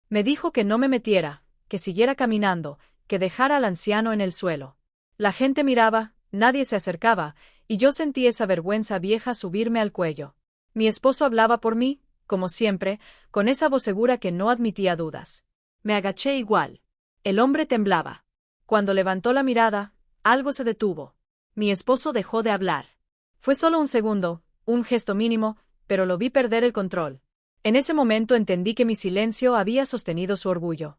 Me dijo que no me metiera, que siguiera caminando, que dejara al anciano en el suelo. La gente miraba, nadie se acercaba, y yo sentí esa vergüenza vieja subirme al cuello. Mi esposo hablaba por mí, como siempre, con esa voz segura que no admitía dudas. Me agaché igual. El hombre temblaba. Cuando levantó la mirada, algo se detuvo. Mi esposo dejó de hablar. Fue solo un segundo, un gesto mínimo, pero lo vi perder el control. En ese momento entendí que mi silencio había sostenido su orgullo.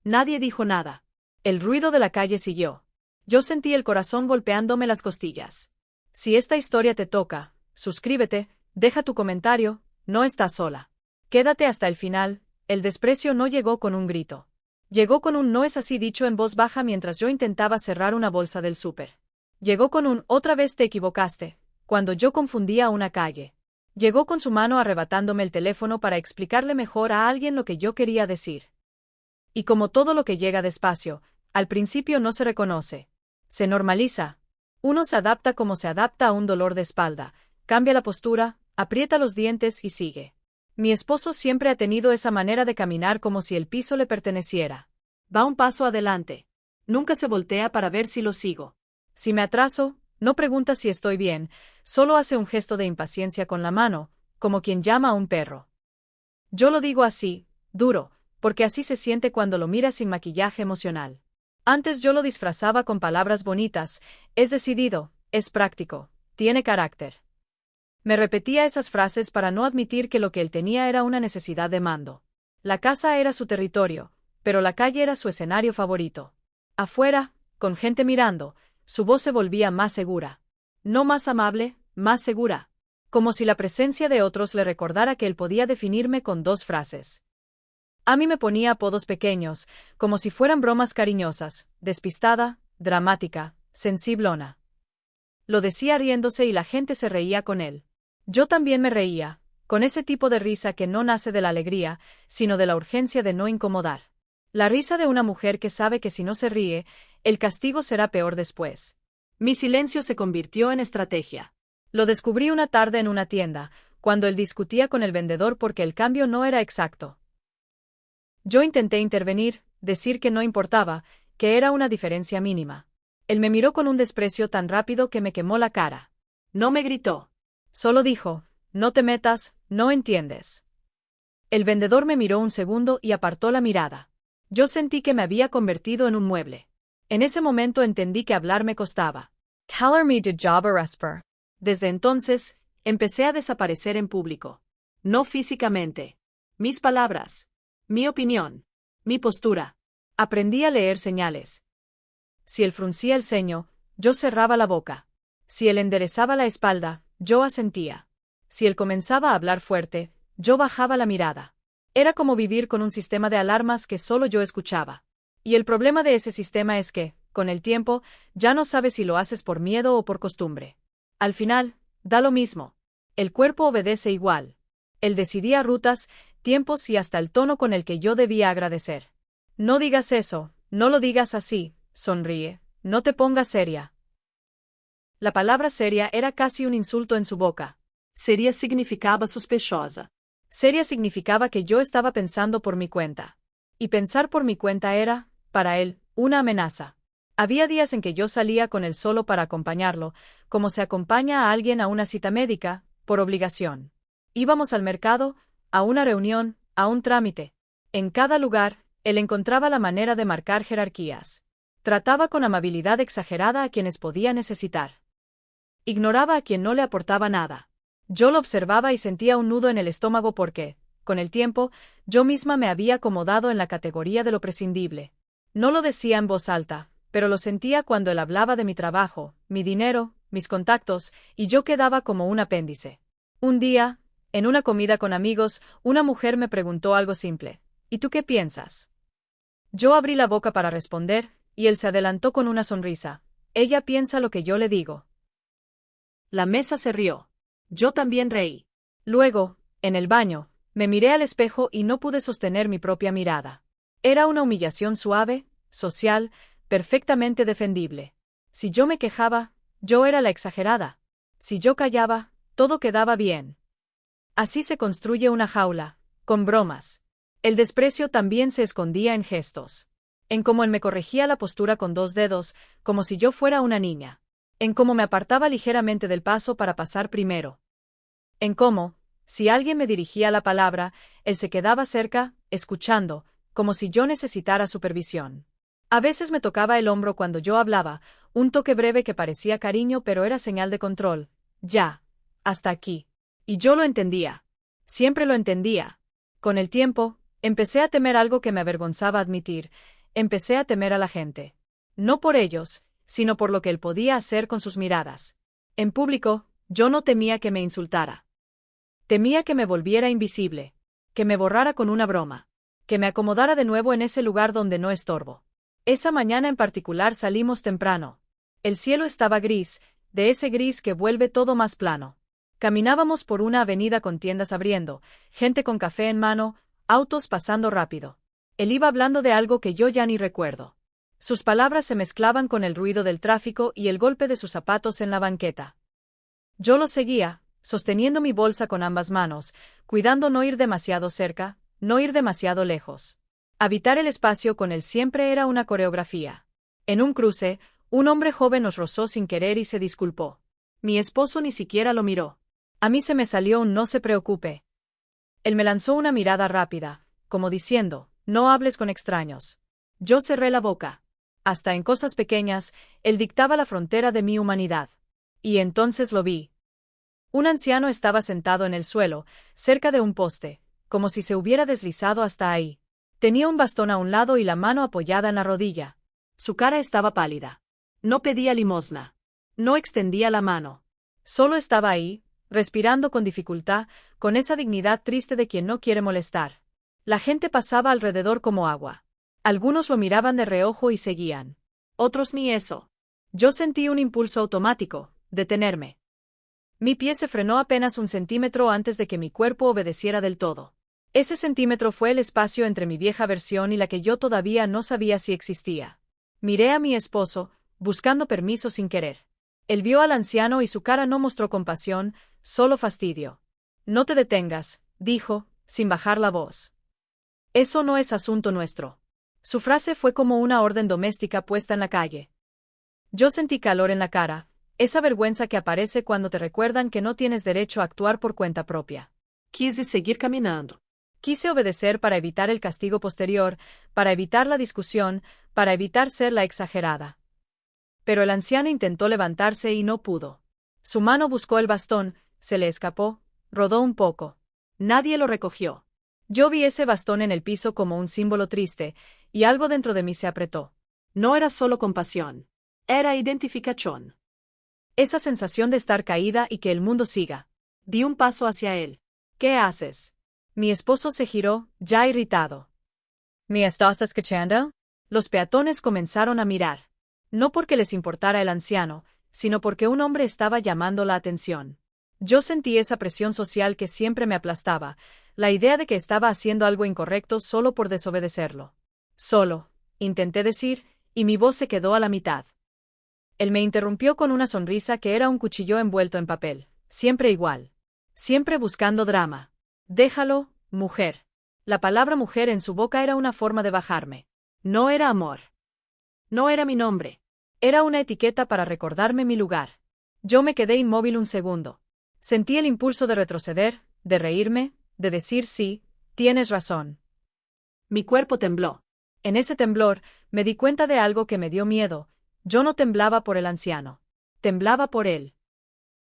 Nadie dijo nada. El ruido de la calle siguió. Yo sentí el corazón golpeándome las costillas. Si esta historia te toca, suscríbete, deja tu comentario, no estás sola. Quédate hasta el final. El desprecio no llegó con un grito. Llegó con un "no es así" dicho en voz baja mientras yo intentaba cerrar una bolsa del súper. Llegó con un "otra vez te equivocaste", cuando yo confundía una calle. Llegó con su mano arrebatándome el teléfono para explicarle mejor a alguien lo que yo quería decir. Y como todo lo que llega despacio, al principio no se reconoce. Se normaliza. Uno se adapta como se adapta a un dolor de espalda, cambia la postura, aprieta los dientes y sigue. Mi esposo siempre ha tenido esa manera de caminar como si el piso le perteneciera. Va un paso adelante. Nunca se voltea para ver si lo sigo. Si me atraso, no pregunta si estoy bien, solo hace un gesto de impaciencia con la mano, como quien llama a un perro. Yo lo digo así, duro, porque así se siente cuando lo mira sin maquillaje emocional. Antes yo lo disfrazaba con palabras bonitas: es decidido, es práctico, tiene carácter. Me repetía esas frases para no admitir que lo que él tenía era una necesidad de mando. La casa era su territorio, pero la calle era su escenario favorito. Afuera, con gente mirando, su voz se volvía más segura. No más amable, más segura. Como si la presencia de otros le recordara que él podía definirme con dos frases. A mí me ponía apodos pequeños, como si fueran bromas cariñosas: despistada, dramática, sensiblona. Lo decía riéndose y la gente se reía con él. Yo también me reía, con ese tipo de risa que no nace de la alegría, sino de la urgencia de no incomodar. La risa de una mujer que sabe que si no se ríe, el castigo será peor después. Mi silencio se convirtió en estrategia. Lo descubrí una tarde en una tienda, cuando él discutía con el vendedor porque el cambio no era exacto. Yo intenté intervenir, decir que no importaba, que era una diferencia mínima. Él me miró con un desprecio tan rápido que me quemó la cara. No me gritó. Solo dijo: no te metas, no entiendes. El vendedor me miró un segundo y apartó la mirada. Yo sentí que me había convertido en un mueble. En ese momento entendí que hablar me costaba. Kallar me de job rasper. Desde entonces, empecé a desaparecer en público. No físicamente. Mis palabras. Mi opinión. Mi postura. Aprendí a leer señales. Si él fruncía el ceño, yo cerraba la boca. Si él enderezaba la espalda, yo asentía. Si él comenzaba a hablar fuerte, yo bajaba la mirada. Era como vivir con un sistema de alarmas que solo yo escuchaba. Y el problema de ese sistema es que, con el tiempo, ya no sabes si lo haces por miedo o por costumbre. Al final, da lo mismo. El cuerpo obedece igual. Él decidía rutas, tiempos y hasta el tono con el que yo debía agradecer. No digas eso, no lo digas así, sonríe, no te pongas seria. La palabra seria era casi un insulto en su boca. Seria significaba sospechosa. Seria significaba que yo estaba pensando por mi cuenta. Y pensar por mi cuenta era, para él, una amenaza. Había días en que yo salía con él solo para acompañarlo, como se acompaña a alguien a una cita médica, por obligación. Íbamos al mercado, a una reunión, a un trámite. En cada lugar, él encontraba la manera de marcar jerarquías. Trataba con amabilidad exagerada a quienes podía necesitar. Ignoraba a quien no le aportaba nada. Yo lo observaba y sentía un nudo en el estómago porque, con el tiempo, yo misma me había acomodado en la categoría de lo prescindible. No lo decía en voz alta, pero lo sentía cuando él hablaba de mi trabajo, mi dinero, mis contactos, y yo quedaba como un apéndice. Un día, en una comida con amigos, una mujer me preguntó algo simple: ¿y tú qué piensas? Yo abrí la boca para responder, y él se adelantó con una sonrisa. Ella piensa lo que yo le digo. La mesa se rió. Yo también reí. Luego, en el baño, me miré al espejo y no pude sostener mi propia mirada. Era una humillación suave, social, perfectamente defendible. Si yo me quejaba, yo era la exagerada. Si yo callaba, todo quedaba bien. Así se construye una jaula, con bromas. El desprecio también se escondía en gestos. En cómo él me corregía la postura con 2 dedos, como si yo fuera una niña. En cómo me apartaba ligeramente del paso para pasar primero. En cómo, si alguien me dirigía la palabra, él se quedaba cerca, escuchando, como si yo necesitara supervisión. A veces me tocaba el hombro cuando yo hablaba, un toque breve que parecía cariño pero era señal de control. Ya. Hasta aquí. Y yo lo entendía. Siempre lo entendía. Con el tiempo, empecé a temer algo que me avergonzaba admitir. Empecé a temer a la gente. No por ellos, sino por lo que él podía hacer con sus miradas. En público, yo no temía que me insultara. Temía que me volviera invisible, que me borrara con una broma, que me acomodara de nuevo en ese lugar donde no estorbo. Esa mañana en particular salimos temprano. El cielo estaba gris, de ese gris que vuelve todo más plano. Caminábamos por una avenida con tiendas abriendo, gente con café en mano, autos pasando rápido. Él iba hablando de algo que yo ya ni recuerdo. Sus palabras se mezclaban con el ruido del tráfico y el golpe de sus zapatos en la banqueta. Yo lo seguía, sosteniendo mi bolsa con ambas manos, cuidando no ir demasiado cerca, no ir demasiado lejos. Habitar el espacio con él siempre era una coreografía. En un cruce, un hombre joven nos rozó sin querer y se disculpó. Mi esposo ni siquiera lo miró. A mí se me salió un no se preocupe. Él me lanzó una mirada rápida, como diciendo, no hables con extraños. Yo cerré la boca. Hasta en cosas pequeñas, él dictaba la frontera de mi humanidad. Y entonces lo vi. Un anciano estaba sentado en el suelo, cerca de un poste, como si se hubiera deslizado hasta ahí. Tenía un bastón a un lado y la mano apoyada en la rodilla. Su cara estaba pálida. No pedía limosna. No extendía la mano. Solo estaba ahí, respirando con dificultad, con esa dignidad triste de quien no quiere molestar. La gente pasaba alrededor como agua. Algunos lo miraban de reojo y seguían. Otros ni eso. Yo sentí un impulso automático, detenerme. Mi pie se frenó apenas 1 centímetro antes de que mi cuerpo obedeciera del todo. Ese centímetro fue el espacio entre mi vieja versión y la que yo todavía no sabía si existía. Miré a mi esposo, buscando permiso sin querer. Él vio al anciano y su cara no mostró compasión, solo fastidio. No te detengas, dijo, sin bajar la voz. Eso no es asunto nuestro. Su frase fue como una orden doméstica puesta en la calle. Yo sentí calor en la cara, esa vergüenza que aparece cuando te recuerdan que no tienes derecho a actuar por cuenta propia. Quise seguir caminando. Quise obedecer para evitar el castigo posterior, para evitar la discusión, para evitar ser la exagerada. Pero el anciano intentó levantarse y no pudo. Su mano buscó el bastón, se le escapó, rodó un poco. Nadie lo recogió. Yo vi ese bastón en el piso como un símbolo triste, y algo dentro de mí se apretó. No era solo compasión. Era identificación. Esa sensación de estar caída y que el mundo siga. Di un paso hacia él. ¿Qué haces? Mi esposo se giró, ya irritado. ¿Me estás escuchando? Los peatones comenzaron a mirar. No porque les importara el anciano, sino porque un hombre estaba llamando la atención. Yo sentí esa presión social que siempre me aplastaba, la idea de que estaba haciendo algo incorrecto solo por desobedecerlo. Solo, intenté decir, y mi voz se quedó a la mitad. Él me interrumpió con una sonrisa que era un cuchillo envuelto en papel, siempre igual. Siempre buscando drama. Déjalo, mujer. La palabra mujer en su boca era una forma de bajarme. No era amor. No era mi nombre. Era una etiqueta para recordarme mi lugar. Yo me quedé inmóvil un segundo. Sentí el impulso de retroceder, de reírme, de decir sí, tienes razón. Mi cuerpo tembló. En ese temblor, me di cuenta de algo que me dio miedo. Yo no temblaba por el anciano. Temblaba por él.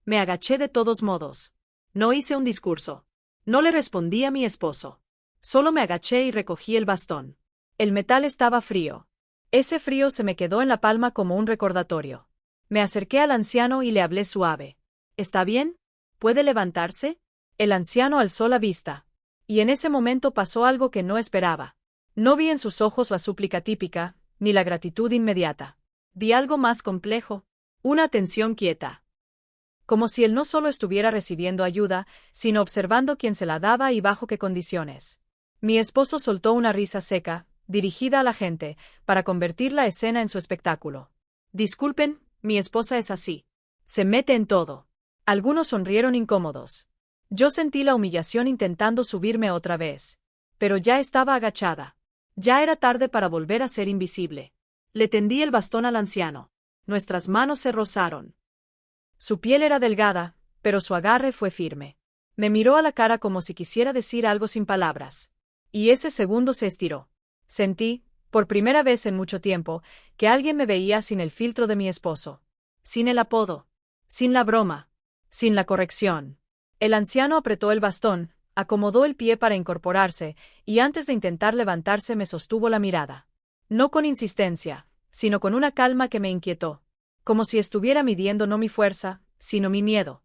Me agaché de todos modos. No hice un discurso. No le respondí a mi esposo. Solo me agaché y recogí el bastón. El metal estaba frío. Ese frío se me quedó en la palma como un recordatorio. Me acerqué al anciano y le hablé suave. ¿Está bien? ¿Puede levantarse? El anciano alzó la vista. Y en ese momento pasó algo que no esperaba. No vi en sus ojos la súplica típica, ni la gratitud inmediata. Vi algo más complejo. Una atención quieta. Como si él no solo estuviera recibiendo ayuda, sino observando quién se la daba y bajo qué condiciones. Mi esposo soltó una risa seca, dirigida a la gente, para convertir la escena en su espectáculo. Disculpen, mi esposa es así. Se mete en todo. Algunos sonrieron incómodos. Yo sentí la humillación intentando subirme otra vez. pero ya estaba agachada. Ya era tarde para volver a ser invisible. Le tendí el bastón al anciano. Nuestras manos se rozaron. Su piel era delgada, pero su agarre fue firme. Me miró a la cara como si quisiera decir algo sin palabras. Y ese segundo se estiró. Sentí, por primera vez en mucho tiempo, que alguien me veía sin el filtro de mi esposo. Sin el apodo. Sin la broma. Sin la corrección. El anciano apretó el bastón, acomodó el pie para incorporarse, y antes de intentar levantarse me sostuvo la mirada. No con insistencia, sino con una calma que me inquietó. Como si estuviera midiendo no mi fuerza, sino mi miedo.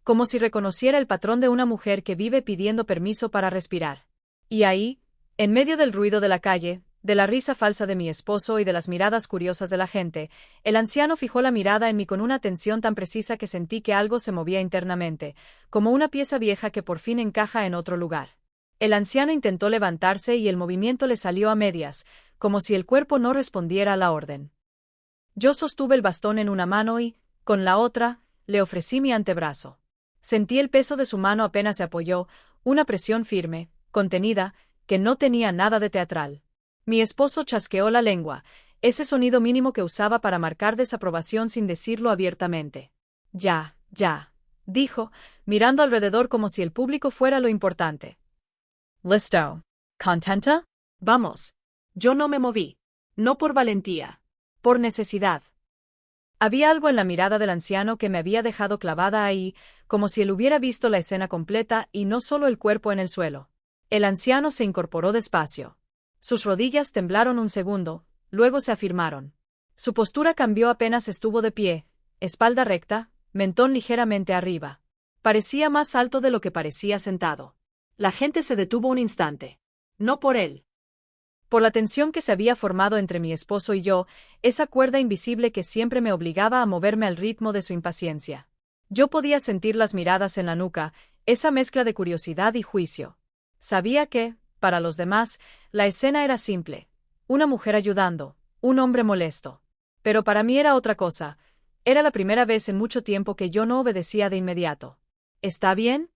Como si reconociera el patrón de una mujer que vive pidiendo permiso para respirar. Y ahí, en medio del ruido de la calle, de la risa falsa de mi esposo y de las miradas curiosas de la gente, el anciano fijó la mirada en mí con una atención tan precisa que sentí que algo se movía internamente, como una pieza vieja que por fin encaja en otro lugar. El anciano intentó levantarse y el movimiento le salió a medias, como si el cuerpo no respondiera a la orden. Yo sostuve el bastón en una mano y, con la otra, le ofrecí mi antebrazo. Sentí el peso de su mano apenas se apoyó, una presión firme, contenida, que no tenía nada de teatral. Mi esposo chasqueó la lengua, ese sonido mínimo que usaba para marcar desaprobación sin decirlo abiertamente. Ya, dijo, mirando alrededor como si el público fuera lo importante. Listo. ¿Contenta? Vamos. Yo no me moví. No por valentía. Por necesidad. Había algo en la mirada del anciano que me había dejado clavada ahí, como si él hubiera visto la escena completa y no solo el cuerpo en el suelo. El anciano se incorporó despacio. Sus rodillas temblaron un segundo, luego se afirmaron. Su postura cambió apenas estuvo de pie, espalda recta, mentón ligeramente arriba. Parecía más alto de lo que parecía sentado. La gente se detuvo un instante. No por él. Por la tensión que se había formado entre mi esposo y yo, esa cuerda invisible que siempre me obligaba a moverme al ritmo de su impaciencia. Yo podía sentir las miradas en la nuca, esa mezcla de curiosidad y juicio. Sabía que, para los demás, la escena era simple. Una mujer ayudando, un hombre molesto. Pero para mí era otra cosa. Era la primera vez en mucho tiempo que yo no obedecía de inmediato. ¿Está bien?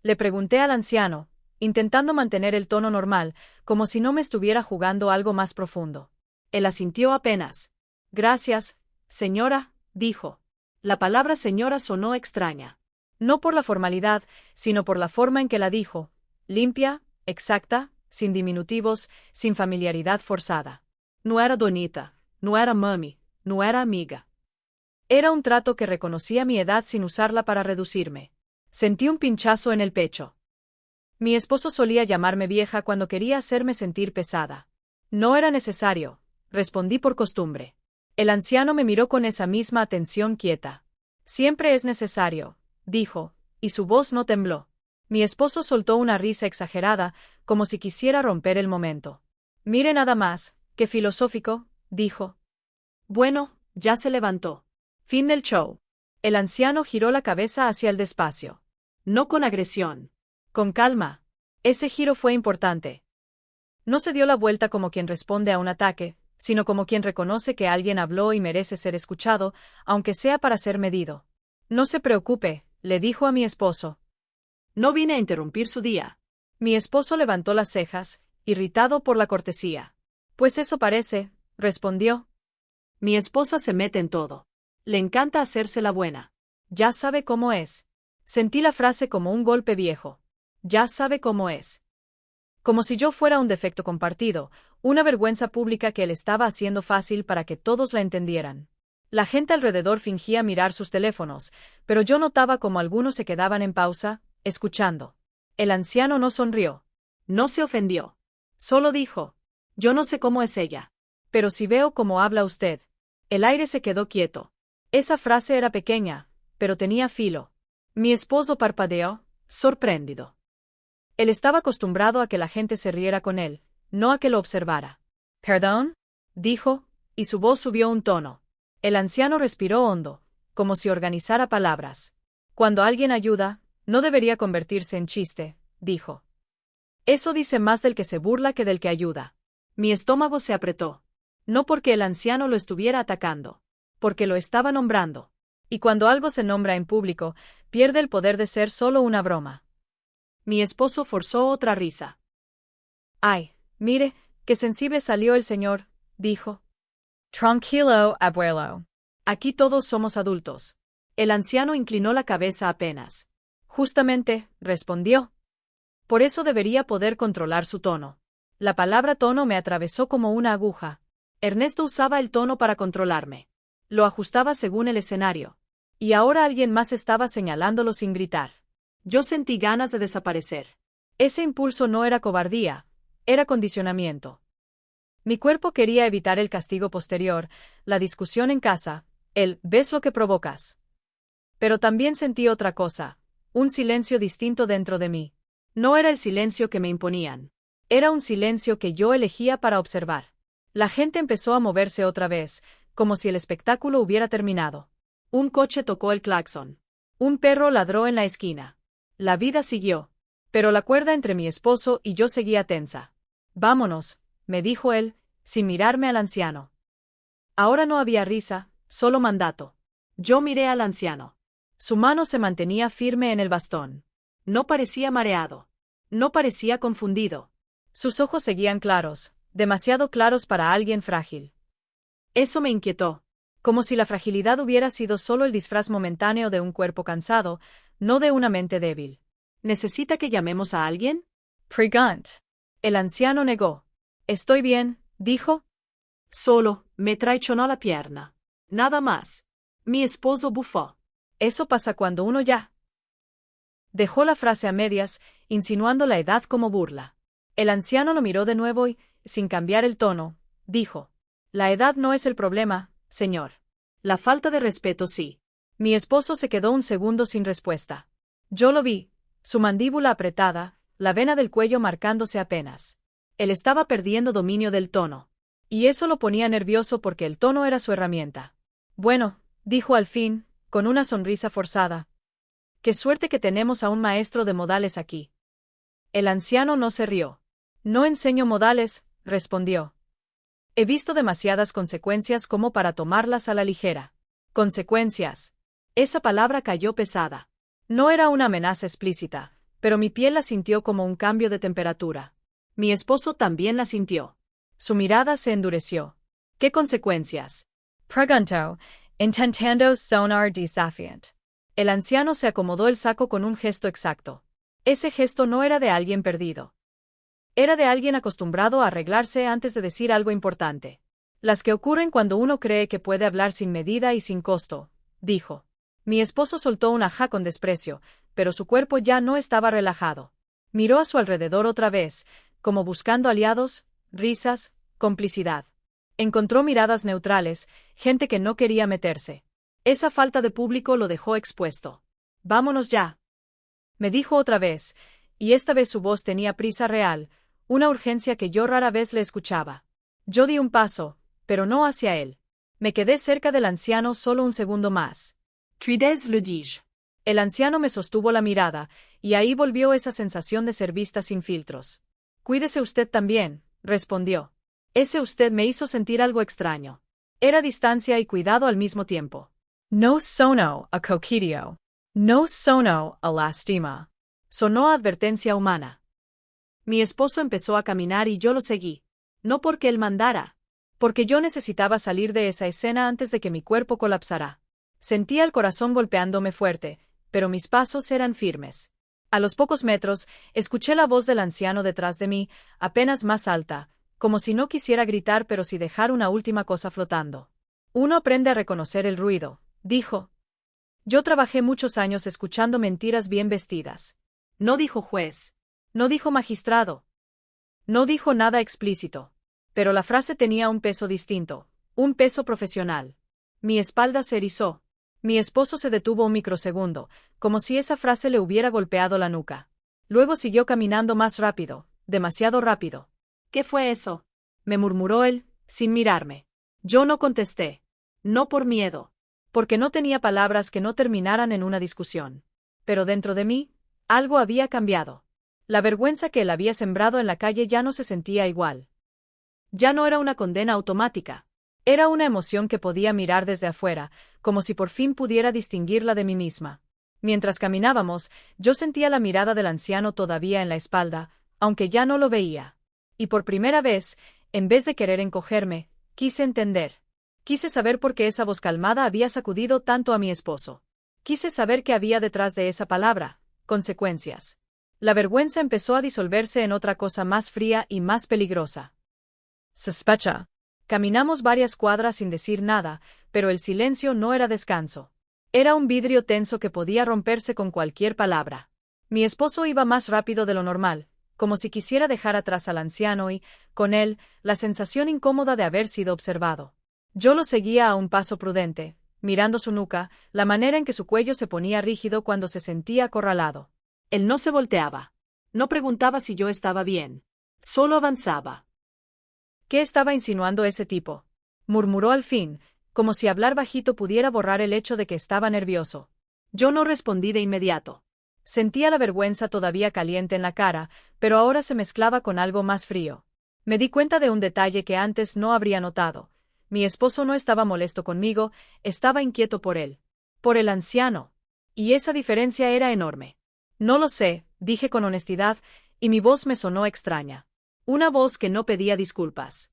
Le pregunté al anciano, intentando mantener el tono normal, como si no me estuviera jugando algo más profundo. Él asintió apenas. Gracias, señora, dijo. La palabra señora sonó extraña. No por la formalidad, sino por la forma en que la dijo, limpia, exacta, sin diminutivos, sin familiaridad forzada. No era donita, no era mami, no era amiga. Era un trato que reconocía mi edad sin usarla para reducirme. Sentí un pinchazo en el pecho. Mi esposo solía llamarme vieja cuando quería hacerme sentir pesada. No era necesario, respondí por costumbre. El anciano me miró con esa misma atención quieta. Siempre es necesario, dijo, y su voz no tembló. Mi esposo soltó una risa exagerada, como si quisiera romper el momento. Mire nada más, qué filosófico, dijo. Bueno, ya se levantó. Fin del show. El anciano giró la cabeza hacia el despacio. No con agresión. Con calma. Ese giro fue importante. No se dio la vuelta como quien responde a un ataque, sino como quien reconoce que alguien habló y merece ser escuchado, aunque sea para ser medido. No se preocupe, le dijo a mi esposo. No vine a interrumpir su día. Mi esposo levantó las cejas, irritado por la cortesía. Pues eso parece, respondió. Mi esposa se mete en todo. Le encanta hacerse la buena. Ya sabe cómo es. Sentí la frase como un golpe viejo. Ya sabe cómo es. Como si yo fuera un defecto compartido, una vergüenza pública que él estaba haciendo fácil para que todos la entendieran. La gente alrededor fingía mirar sus teléfonos, pero yo notaba como algunos se quedaban en pausa, escuchando. El anciano no sonrió. No se ofendió. Solo dijo, yo no sé cómo es ella. Pero si veo cómo habla usted. El aire se quedó quieto. Esa frase era pequeña, pero tenía filo. Mi esposo parpadeó, sorprendido. Él estaba acostumbrado a que la gente se riera con él, no a que lo observara. ¿Perdón? Dijo, y su voz subió un tono. El anciano respiró hondo, como si organizara palabras. Cuando alguien ayuda, no debería convertirse en chiste, dijo. Eso dice más del que se burla que del que ayuda. Mi estómago se apretó. No porque el anciano lo estuviera atacando, porque lo estaba nombrando. Y cuando algo se nombra en público, pierde el poder de ser solo una broma. Mi esposo forzó otra risa. Ay, mire, qué sensible salió el señor, dijo. Tranquilo, abuelo. Aquí todos somos adultos. El anciano inclinó la cabeza apenas. Justamente, respondió. Por eso debería poder controlar su tono. La palabra tono me atravesó como una aguja. Ernesto usaba el tono para controlarme. Lo ajustaba según el escenario. Y ahora alguien más estaba señalándolo sin gritar. Yo sentí ganas de desaparecer. Ese impulso no era cobardía, era condicionamiento. Mi cuerpo quería evitar el castigo posterior, la discusión en casa, el «¿ves lo que provocas?». Pero también sentí otra cosa, un silencio distinto dentro de mí. No era el silencio que me imponían. Era un silencio que yo elegía para observar. La gente empezó a moverse otra vez, como si el espectáculo hubiera terminado. Un coche tocó el claxon. Un perro ladró en la esquina. La vida siguió. Pero la cuerda entre mi esposo y yo seguía tensa. Vámonos, me dijo él, sin mirarme al anciano. Ahora no había risa, solo mandato. Yo miré al anciano. Su mano se mantenía firme en el bastón. No parecía mareado. No parecía confundido. Sus ojos seguían claros, demasiado claros para alguien frágil. Eso me inquietó. Como si la fragilidad hubiera sido solo el disfraz momentáneo de un cuerpo cansado, no de una mente débil. ¿Necesita que llamemos a alguien? Pregunt. El anciano negó. Estoy bien, dijo. Solo, me traicionó la pierna. Nada más. Mi esposo bufó. Eso pasa cuando uno ya. Dejó la frase a medias, insinuando la edad como burla. El anciano lo miró de nuevo y, sin cambiar el tono, dijo. La edad no es el problema, señor. La falta de respeto sí. Mi esposo se quedó un segundo sin respuesta. Yo lo vi, su mandíbula apretada, la vena del cuello marcándose apenas. Él estaba perdiendo dominio del tono. Y eso lo ponía nervioso porque el tono era su herramienta. Bueno, dijo al fin, con una sonrisa forzada. Qué suerte que tenemos a un maestro de modales aquí. El anciano no se rió. No enseño modales, respondió. He visto demasiadas consecuencias como para tomarlas a la ligera. Consecuencias. Esa palabra cayó pesada. No era una amenaza explícita, pero mi piel la sintió como un cambio de temperatura. Mi esposo también la sintió. Su mirada se endureció. ¿Qué consecuencias? Preguntó, intentando sonar desafiante. El anciano se acomodó el saco con un gesto exacto. Ese gesto no era de alguien perdido. Era de alguien acostumbrado a arreglarse antes de decir algo importante. Las que ocurren cuando uno cree que puede hablar sin medida y sin costo, dijo. Mi esposo soltó un ajá con desprecio, pero su cuerpo ya no estaba relajado. Miró a su alrededor otra vez, como buscando aliados, risas, complicidad. Encontró miradas neutrales, gente que no quería meterse. Esa falta de público lo dejó expuesto. Vámonos ya. Me dijo otra vez, y esta vez su voz tenía prisa real, una urgencia que yo rara vez le escuchaba. Yo di un paso, pero no hacia él. Me quedé cerca del anciano solo un segundo más. Trides le dis. El anciano me sostuvo la mirada, y ahí volvió esa sensación de ser vista sin filtros. Cuídese usted también, respondió. Ese usted me hizo sentir algo extraño. Era distancia y cuidado al mismo tiempo. No sono a coqueteo. No sono a lastima. Sonó a advertencia humana. Mi esposo empezó a caminar y yo lo seguí. No porque él mandara. Porque yo necesitaba salir de esa escena antes de que mi cuerpo colapsara. Sentía el corazón golpeándome fuerte, pero mis pasos eran firmes. A los pocos metros, escuché la voz del anciano detrás de mí, apenas más alta, como si no quisiera gritar pero sí dejar una última cosa flotando. Uno aprende a reconocer el ruido, dijo. Yo trabajé muchos años escuchando mentiras bien vestidas. No dijo juez. No dijo magistrado. No dijo nada explícito. Pero la frase tenía un peso distinto, un peso profesional. Mi espalda se erizó. Mi esposo se detuvo un microsegundo, como si esa frase le hubiera golpeado la nuca. Luego siguió caminando más rápido, demasiado rápido. ¿Qué fue eso? Me murmuró él, sin mirarme. Yo no contesté. No por miedo. Porque no tenía palabras que no terminaran en una discusión. Pero dentro de mí, algo había cambiado. La vergüenza que él había sembrado en la calle ya no se sentía igual. Ya no era una condena automática. Era una emoción que podía mirar desde afuera, como si por fin pudiera distinguirla de mí misma. Mientras caminábamos, yo sentía la mirada del anciano todavía en la espalda, aunque ya no lo veía. Y por primera vez, en vez de querer encogerme, quise entender. Quise saber por qué esa voz calmada había sacudido tanto a mi esposo. Quise saber qué había detrás de esa palabra, consecuencias. La vergüenza empezó a disolverse en otra cosa más fría y más peligrosa. Sospecha. Caminamos varias cuadras sin decir nada, pero el silencio no era descanso. Era un vidrio tenso que podía romperse con cualquier palabra. Mi esposo iba más rápido de lo normal, como si quisiera dejar atrás al anciano y, con él, la sensación incómoda de haber sido observado. Yo lo seguía a un paso prudente, mirando su nuca, la manera en que su cuello se ponía rígido cuando se sentía acorralado. Él no se volteaba. No preguntaba si yo estaba bien. Solo avanzaba. ¿Qué estaba insinuando ese tipo? Murmuró al fin, como si hablar bajito pudiera borrar el hecho de que estaba nervioso. Yo no respondí de inmediato. Sentía la vergüenza todavía caliente en la cara, pero ahora se mezclaba con algo más frío. Me di cuenta de un detalle que antes no habría notado. Mi esposo no estaba molesto conmigo, estaba inquieto por él. Por el anciano. Y esa diferencia era enorme. No lo sé, dije con honestidad, y mi voz me sonó extraña. Una voz que no pedía disculpas.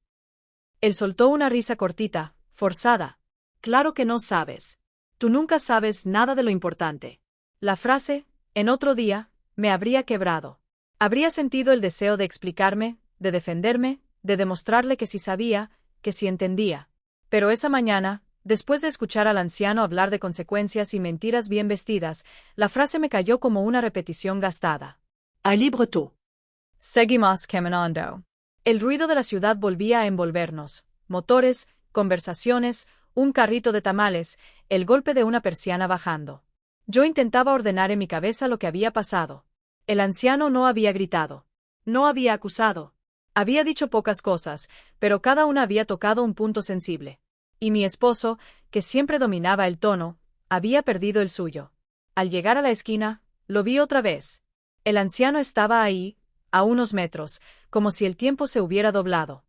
Él soltó una risa cortita, forzada. Claro que no sabes. Tú nunca sabes nada de lo importante. La frase, en otro día, me habría quebrado. Habría sentido el deseo de explicarme, de defenderme, de demostrarle que sí sabía, que sí entendía. Pero esa mañana, después de escuchar al anciano hablar de consecuencias y mentiras bien vestidas, la frase me cayó como una repetición gastada. Al libreto. Seguimos caminando. El ruido de la ciudad volvía a envolvernos. Motores, conversaciones, un carrito de tamales, el golpe de una persiana bajando. Yo intentaba ordenar en mi cabeza lo que había pasado. El anciano no había gritado. No había acusado. Había dicho pocas cosas, pero cada una había tocado un punto sensible. Y mi esposo, que siempre dominaba el tono, había perdido el suyo. Al llegar a la esquina, lo vi otra vez. El anciano estaba ahí, a unos metros, como si el tiempo se hubiera doblado.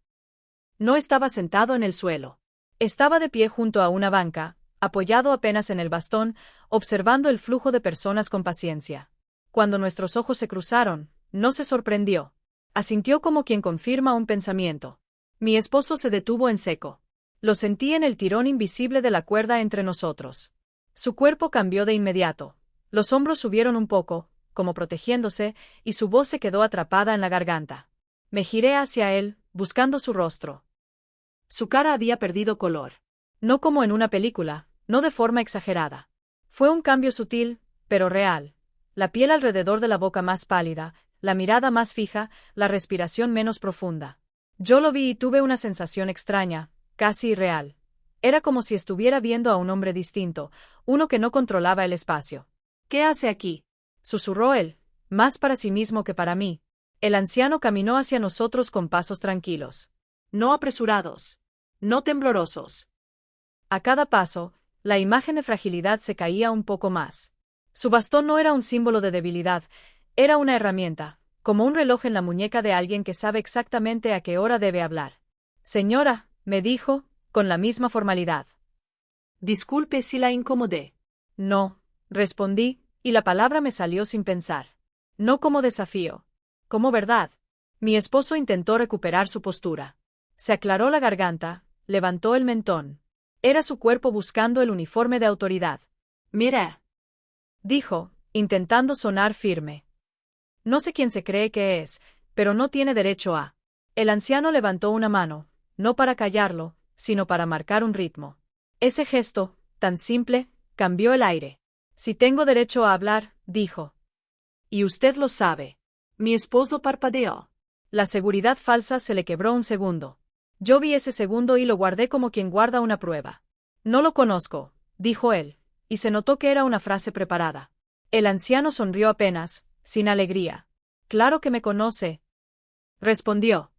No estaba sentado en el suelo. Estaba de pie junto a una banca, apoyado apenas en el bastón, observando el flujo de personas con paciencia. Cuando nuestros ojos se cruzaron, no se sorprendió. Asintió como quien confirma un pensamiento. Mi esposo se detuvo en seco. Lo sentí en el tirón invisible de la cuerda entre nosotros. Su cuerpo cambió de inmediato. Los hombros subieron un poco, como protegiéndose, y su voz se quedó atrapada en la garganta. Me giré hacia él, buscando su rostro. Su cara había perdido color. No como en una película, no de forma exagerada. Fue un cambio sutil, pero real. La piel alrededor de la boca más pálida, la mirada más fija, la respiración menos profunda. Yo lo vi y tuve una sensación extraña, casi irreal. Era como si estuviera viendo a un hombre distinto, uno que no controlaba el espacio. ¿Qué hace aquí?, susurró él, más para sí mismo que para mí. El anciano caminó hacia nosotros con pasos tranquilos. No apresurados. No temblorosos. A cada paso, la imagen de fragilidad se caía un poco más. Su bastón no era un símbolo de debilidad, era una herramienta, como un reloj en la muñeca de alguien que sabe exactamente a qué hora debe hablar. Señora, me dijo, con la misma formalidad. Disculpe si la incomodé. No, respondí, y la palabra me salió sin pensar. No como desafío. Como verdad. Mi esposo intentó recuperar su postura. Se aclaró la garganta, levantó el mentón. Era su cuerpo buscando el uniforme de autoridad. Mira, dijo, intentando sonar firme. No sé quién se cree que es, pero no tiene derecho a. El anciano levantó una mano, no para callarlo, sino para marcar un ritmo. Ese gesto, tan simple, cambió el aire. Si tengo derecho a hablar, dijo. Y usted lo sabe. Mi esposo parpadeó. La seguridad falsa se le quebró un segundo. Yo vi ese segundo y lo guardé como quien guarda una prueba. No lo conozco, dijo él, y se notó que era una frase preparada. El anciano sonrió apenas, sin alegría. Claro que me conoce, respondió.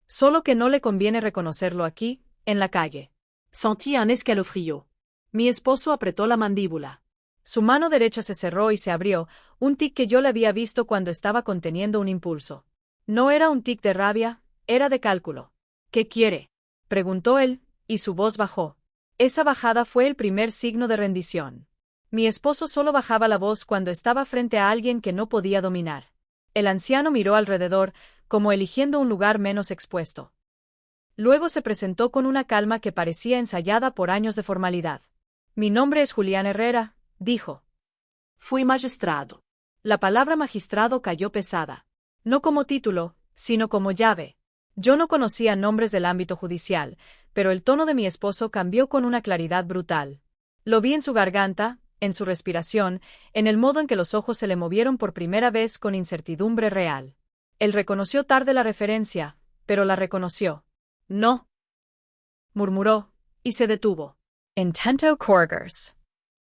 Solo que no le conviene reconocerlo aquí, en la calle. Sentí un escalofrío. Mi esposo apretó la mandíbula. Su mano derecha se cerró y se abrió, un tic que yo le había visto cuando estaba conteniendo un impulso. No era un tic de rabia, era de cálculo. ¿Qué quiere?, preguntó él, y su voz bajó. Esa bajada fue el primer signo de rendición. Mi esposo solo bajaba la voz cuando estaba frente a alguien que no podía dominar. El anciano miró alrededor, como eligiendo un lugar menos expuesto. Luego se presentó con una calma que parecía ensayada por años de formalidad. Mi nombre es Julián Herrera, dijo. Fui magistrado. La palabra magistrado cayó pesada. No como título, sino como llave. Yo no conocía nombres del ámbito judicial, pero el tono de mi esposo cambió con una claridad brutal. Lo vi en su garganta, en su respiración, en el modo en que los ojos se le movieron por primera vez con incertidumbre real. Él reconoció tarde la referencia, pero la reconoció. No, murmuró, y se detuvo. Intento Corgers.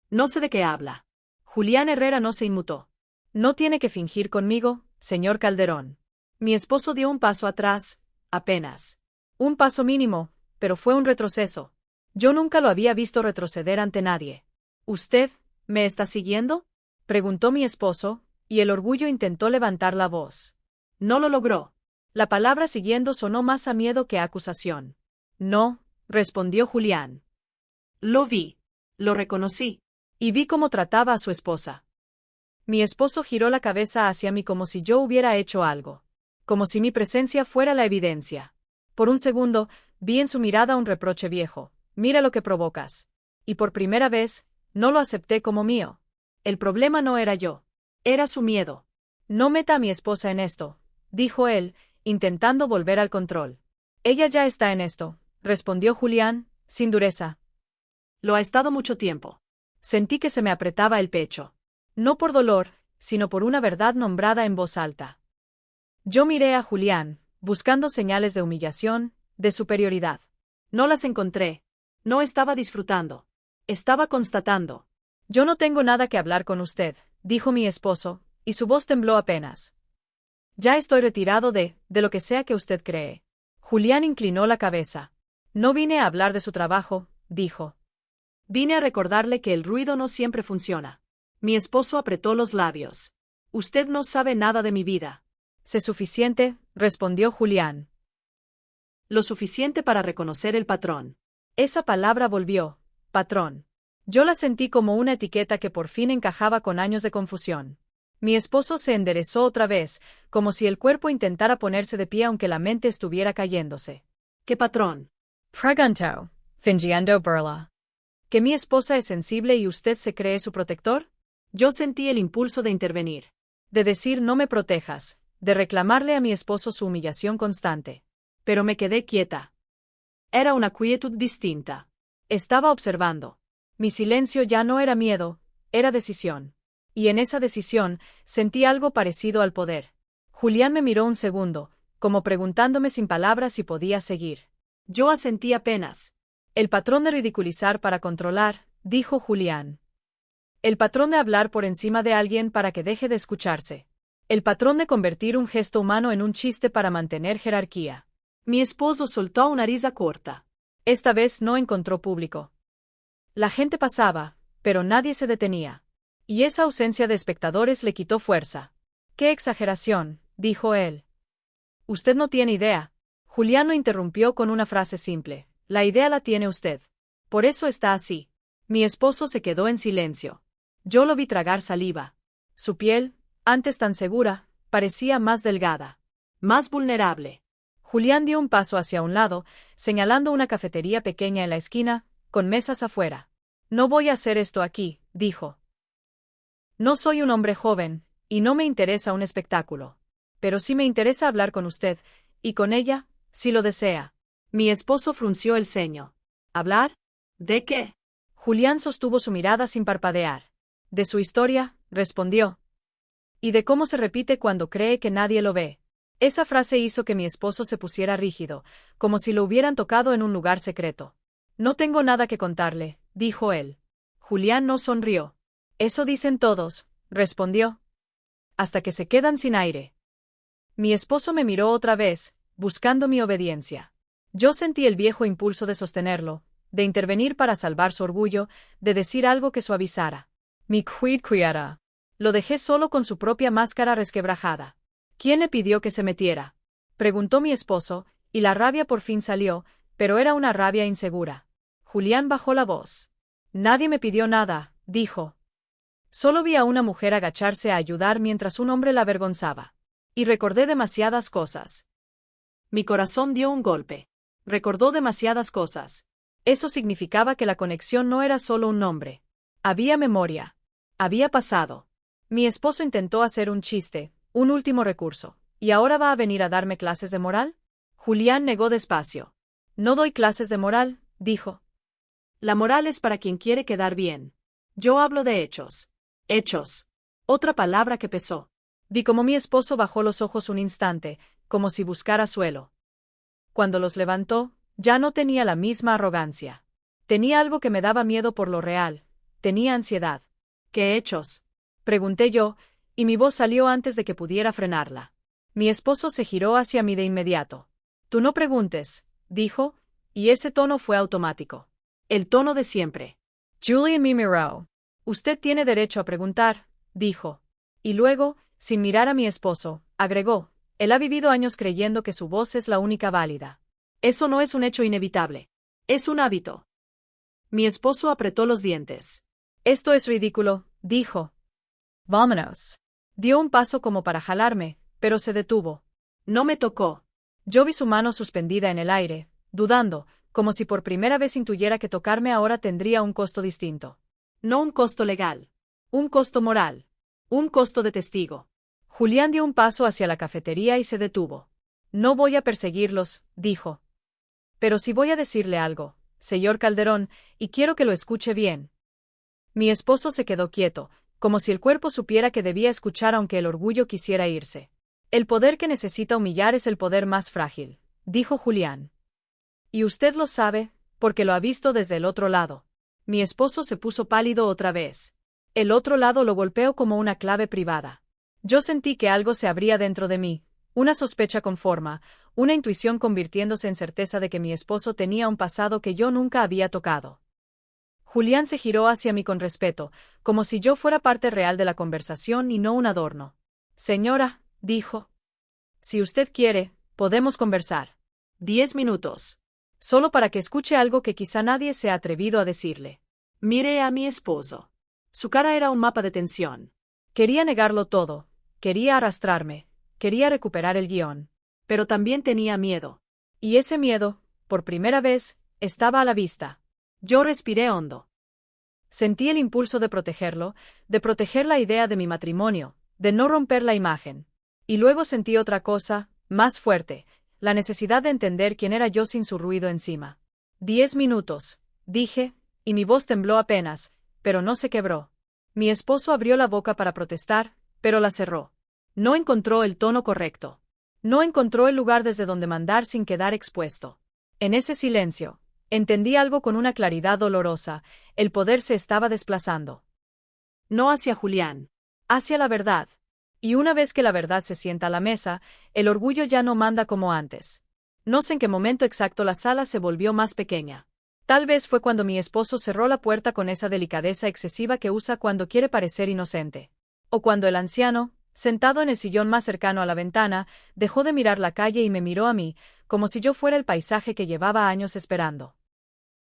No sé de qué habla. Julián Herrera no se inmutó. No tiene que fingir conmigo, señor Calderón. Mi esposo dio un paso atrás, apenas. Un paso mínimo, pero fue un retroceso. Yo nunca lo había visto retroceder ante nadie. ¿Usted me está siguiendo?, preguntó mi esposo, y el orgullo intentó levantar la voz. No lo logró. La palabra siguiendo sonó más a miedo que a acusación. No, respondió Julián. Lo vi. Lo reconocí. Y vi cómo trataba a su esposa. Mi esposo giró la cabeza hacia mí como si yo hubiera hecho algo. Como si mi presencia fuera la evidencia. Por un segundo, vi en su mirada un reproche viejo. Mira lo que provocas. Y por primera vez, no lo acepté como mío. El problema no era yo. Era su miedo. No meta a mi esposa en esto, dijo él, intentando volver al control. Ella ya está en esto, respondió Julián, sin dureza. Lo ha estado mucho tiempo. Sentí que se me apretaba el pecho. No por dolor, sino por una verdad nombrada en voz alta. Yo miré a Julián, buscando señales de humillación, de superioridad. No las encontré. No estaba disfrutando. Estaba constatando. Yo no tengo nada que hablar con usted, dijo mi esposo, y su voz tembló apenas. Ya estoy retirado de lo que sea que usted cree. Julián inclinó la cabeza. No vine a hablar de su trabajo, dijo. Vine a recordarle que el ruido no siempre funciona. Mi esposo apretó los labios. Usted no sabe nada de mi vida. Sé suficiente, respondió Julián. Lo suficiente para reconocer el patrón. Esa palabra volvió, patrón. Yo la sentí como una etiqueta que por fin encajaba con años de confusión. Mi esposo se enderezó otra vez, como si el cuerpo intentara ponerse de pie aunque la mente estuviera cayéndose. ¿Qué patrón? Preguntó, fingiendo burla. ¿Que mi esposa es sensible y usted se cree su protector? Yo sentí el impulso de intervenir. De decir no me protejas, de reclamarle a mi esposo su humillación constante. Pero me quedé quieta. Era una quietud distinta. Estaba observando. Mi silencio ya no era miedo, era decisión. Y en esa decisión, sentí algo parecido al poder. Julián me miró un segundo, como preguntándome sin palabras si podía seguir. Yo asentí apenas. El patrón de ridiculizar para controlar, dijo Julián. El patrón de hablar por encima de alguien para que deje de escucharse. El patrón de convertir un gesto humano en un chiste para mantener jerarquía. Mi esposo soltó una risa corta. Esta vez no encontró público. La gente pasaba, pero nadie se detenía. Y esa ausencia de espectadores le quitó fuerza. ¡Qué exageración!, dijo él. Usted no tiene idea. Julián lo interrumpió con una frase simple. La idea la tiene usted. Por eso está así. Mi esposo se quedó en silencio. Yo lo vi tragar saliva. Su piel, antes tan segura, parecía más delgada. Más vulnerable. Julián dio un paso hacia un lado, señalando una cafetería pequeña en la esquina, con mesas afuera. No voy a hacer esto aquí, dijo. No soy un hombre joven, y no me interesa un espectáculo. Pero sí me interesa hablar con usted, y con ella, si lo desea. Mi esposo frunció el ceño. ¿Hablar? ¿De qué? Julián sostuvo su mirada sin parpadear. De su historia, respondió. Y de cómo se repite cuando cree que nadie lo ve. Esa frase hizo que mi esposo se pusiera rígido, como si lo hubieran tocado en un lugar secreto. No tengo nada que contarle, dijo él. Julián no sonrió. Eso dicen todos, respondió. Hasta que se quedan sin aire. Mi esposo me miró otra vez, buscando mi obediencia. Yo sentí el viejo impulso de sostenerlo, de intervenir para salvar su orgullo, de decir algo que suavizara. Mi quid quiera. Lo dejé solo con su propia máscara resquebrajada. ¿Quién le pidió que se metiera?, preguntó mi esposo, y la rabia por fin salió, pero era una rabia insegura. Julián bajó la voz. Nadie me pidió nada, dijo. Solo vi a una mujer agacharse a ayudar mientras un hombre la avergonzaba. Y recordé demasiadas cosas. Mi corazón dio un golpe. Recordó demasiadas cosas. Eso significaba que la conexión no era solo un nombre. Había memoria. Había pasado. Mi esposo intentó hacer un chiste, un último recurso. ¿Y ahora va a venir a darme clases de moral? Julián negó despacio. No doy clases de moral, dijo. La moral es para quien quiere quedar bien. Yo hablo de hechos. Hechos. Otra palabra que pesó. Vi cómo mi esposo bajó los ojos un instante, como si buscara suelo. Cuando los levantó, ya no tenía la misma arrogancia. Tenía algo que me daba miedo por lo real. Tenía ansiedad. ¿Qué hechos? Pregunté yo, y mi voz salió antes de que pudiera frenarla. Mi esposo se giró hacia mí de inmediato. Tú no preguntes, dijo, y ese tono fue automático. El tono de siempre. Julian me miró. Usted tiene derecho a preguntar, dijo. Y luego, sin mirar a mi esposo, agregó, él ha vivido años creyendo que su voz es la única válida. Eso no es un hecho inevitable. Es un hábito. Mi esposo apretó los dientes. Esto es ridículo, dijo. Vámonos. Dio un paso como para jalarme, pero se detuvo. No me tocó. Yo vi su mano suspendida en el aire, dudando, como si por primera vez intuyera que tocarme ahora tendría un costo distinto. No un costo legal. Un costo moral. Un costo de testigo. Julián dio un paso hacia la cafetería y se detuvo. No voy a perseguirlos, dijo. Pero sí voy a decirle algo, señor Calderón, y quiero que lo escuche bien. Mi esposo se quedó quieto, como si el cuerpo supiera que debía escuchar aunque el orgullo quisiera irse. El poder que necesita humillar es el poder más frágil, dijo Julián. Y usted lo sabe, porque lo ha visto desde el otro lado. Mi esposo se puso pálido otra vez. El otro lado lo golpeó como una clave privada. Yo sentí que algo se abría dentro de mí, una sospecha con forma, una intuición convirtiéndose en certeza de que mi esposo tenía un pasado que yo nunca había tocado. Julián se giró hacia mí con respeto, como si yo fuera parte real de la conversación y no un adorno. Señora, dijo. Si usted quiere, podemos conversar. 10 minutos. Solo para que escuche algo que quizá nadie se ha atrevido a decirle. Miré a mi esposo. Su cara era un mapa de tensión. Quería negarlo todo, quería arrastrarme, quería recuperar el guión. Pero también tenía miedo. Y ese miedo, por primera vez, estaba a la vista. Yo respiré hondo. Sentí el impulso de protegerlo, de proteger la idea de mi matrimonio, de no romper la imagen. Y luego sentí otra cosa, más fuerte, la necesidad de entender quién era yo sin su ruido encima. 10 minutos, dije, y mi voz tembló apenas, pero no se quebró. Mi esposo abrió la boca para protestar, pero la cerró. No encontró el tono correcto. No encontró el lugar desde donde mandar sin quedar expuesto. En ese silencio, entendí algo con una claridad dolorosa, el poder se estaba desplazando. No hacia Julián. Hacia la verdad. Y una vez que la verdad se sienta a la mesa, el orgullo ya no manda como antes. No sé en qué momento exacto la sala se volvió más pequeña. Tal vez fue cuando mi esposo cerró la puerta con esa delicadeza excesiva que usa cuando quiere parecer inocente. O cuando el anciano, sentado en el sillón más cercano a la ventana, dejó de mirar la calle y me miró a mí, como si yo fuera el paisaje que llevaba años esperando.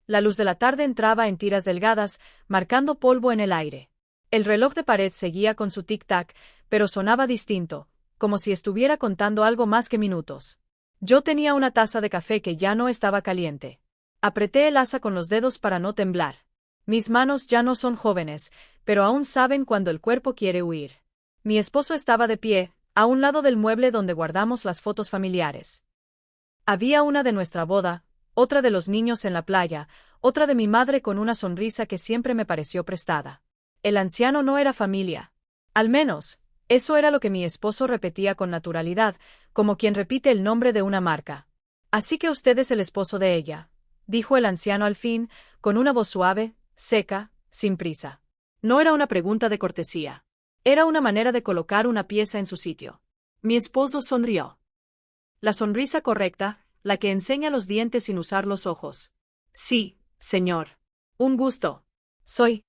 La luz de la tarde entraba en tiras delgadas, marcando polvo en el aire. El reloj de pared seguía con su tic-tac, pero sonaba distinto, como si estuviera contando algo más que minutos. Yo tenía una taza de café que ya no estaba caliente. Apreté el asa con los dedos para no temblar. Mis manos ya no son jóvenes, pero aún saben cuando el cuerpo quiere huir. Mi esposo estaba de pie, a un lado del mueble donde guardamos las fotos familiares. Había una de nuestra boda, otra de los niños en la playa, otra de mi madre con una sonrisa que siempre me pareció prestada. El anciano no era familia. Al menos, eso era lo que mi esposo repetía con naturalidad, como quien repite el nombre de una marca. Así que usted es el esposo de ella, dijo el anciano al fin, con una voz suave, seca, sin prisa. No era una pregunta de cortesía. Era una manera de colocar una pieza en su sitio. Mi esposo sonrió. La sonrisa correcta, la que enseña los dientes sin usar los ojos. Sí, señor. Un gusto. Soy.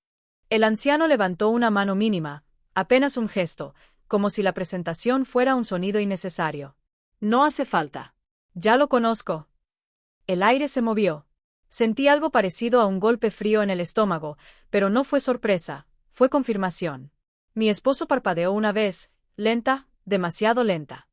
El anciano levantó una mano mínima, apenas un gesto, como si la presentación fuera un sonido innecesario. No hace falta. Ya lo conozco. El aire se movió. Sentí algo parecido a un golpe frío en el estómago, pero no fue sorpresa, fue confirmación. Mi esposo parpadeó una vez, lenta, demasiado lenta.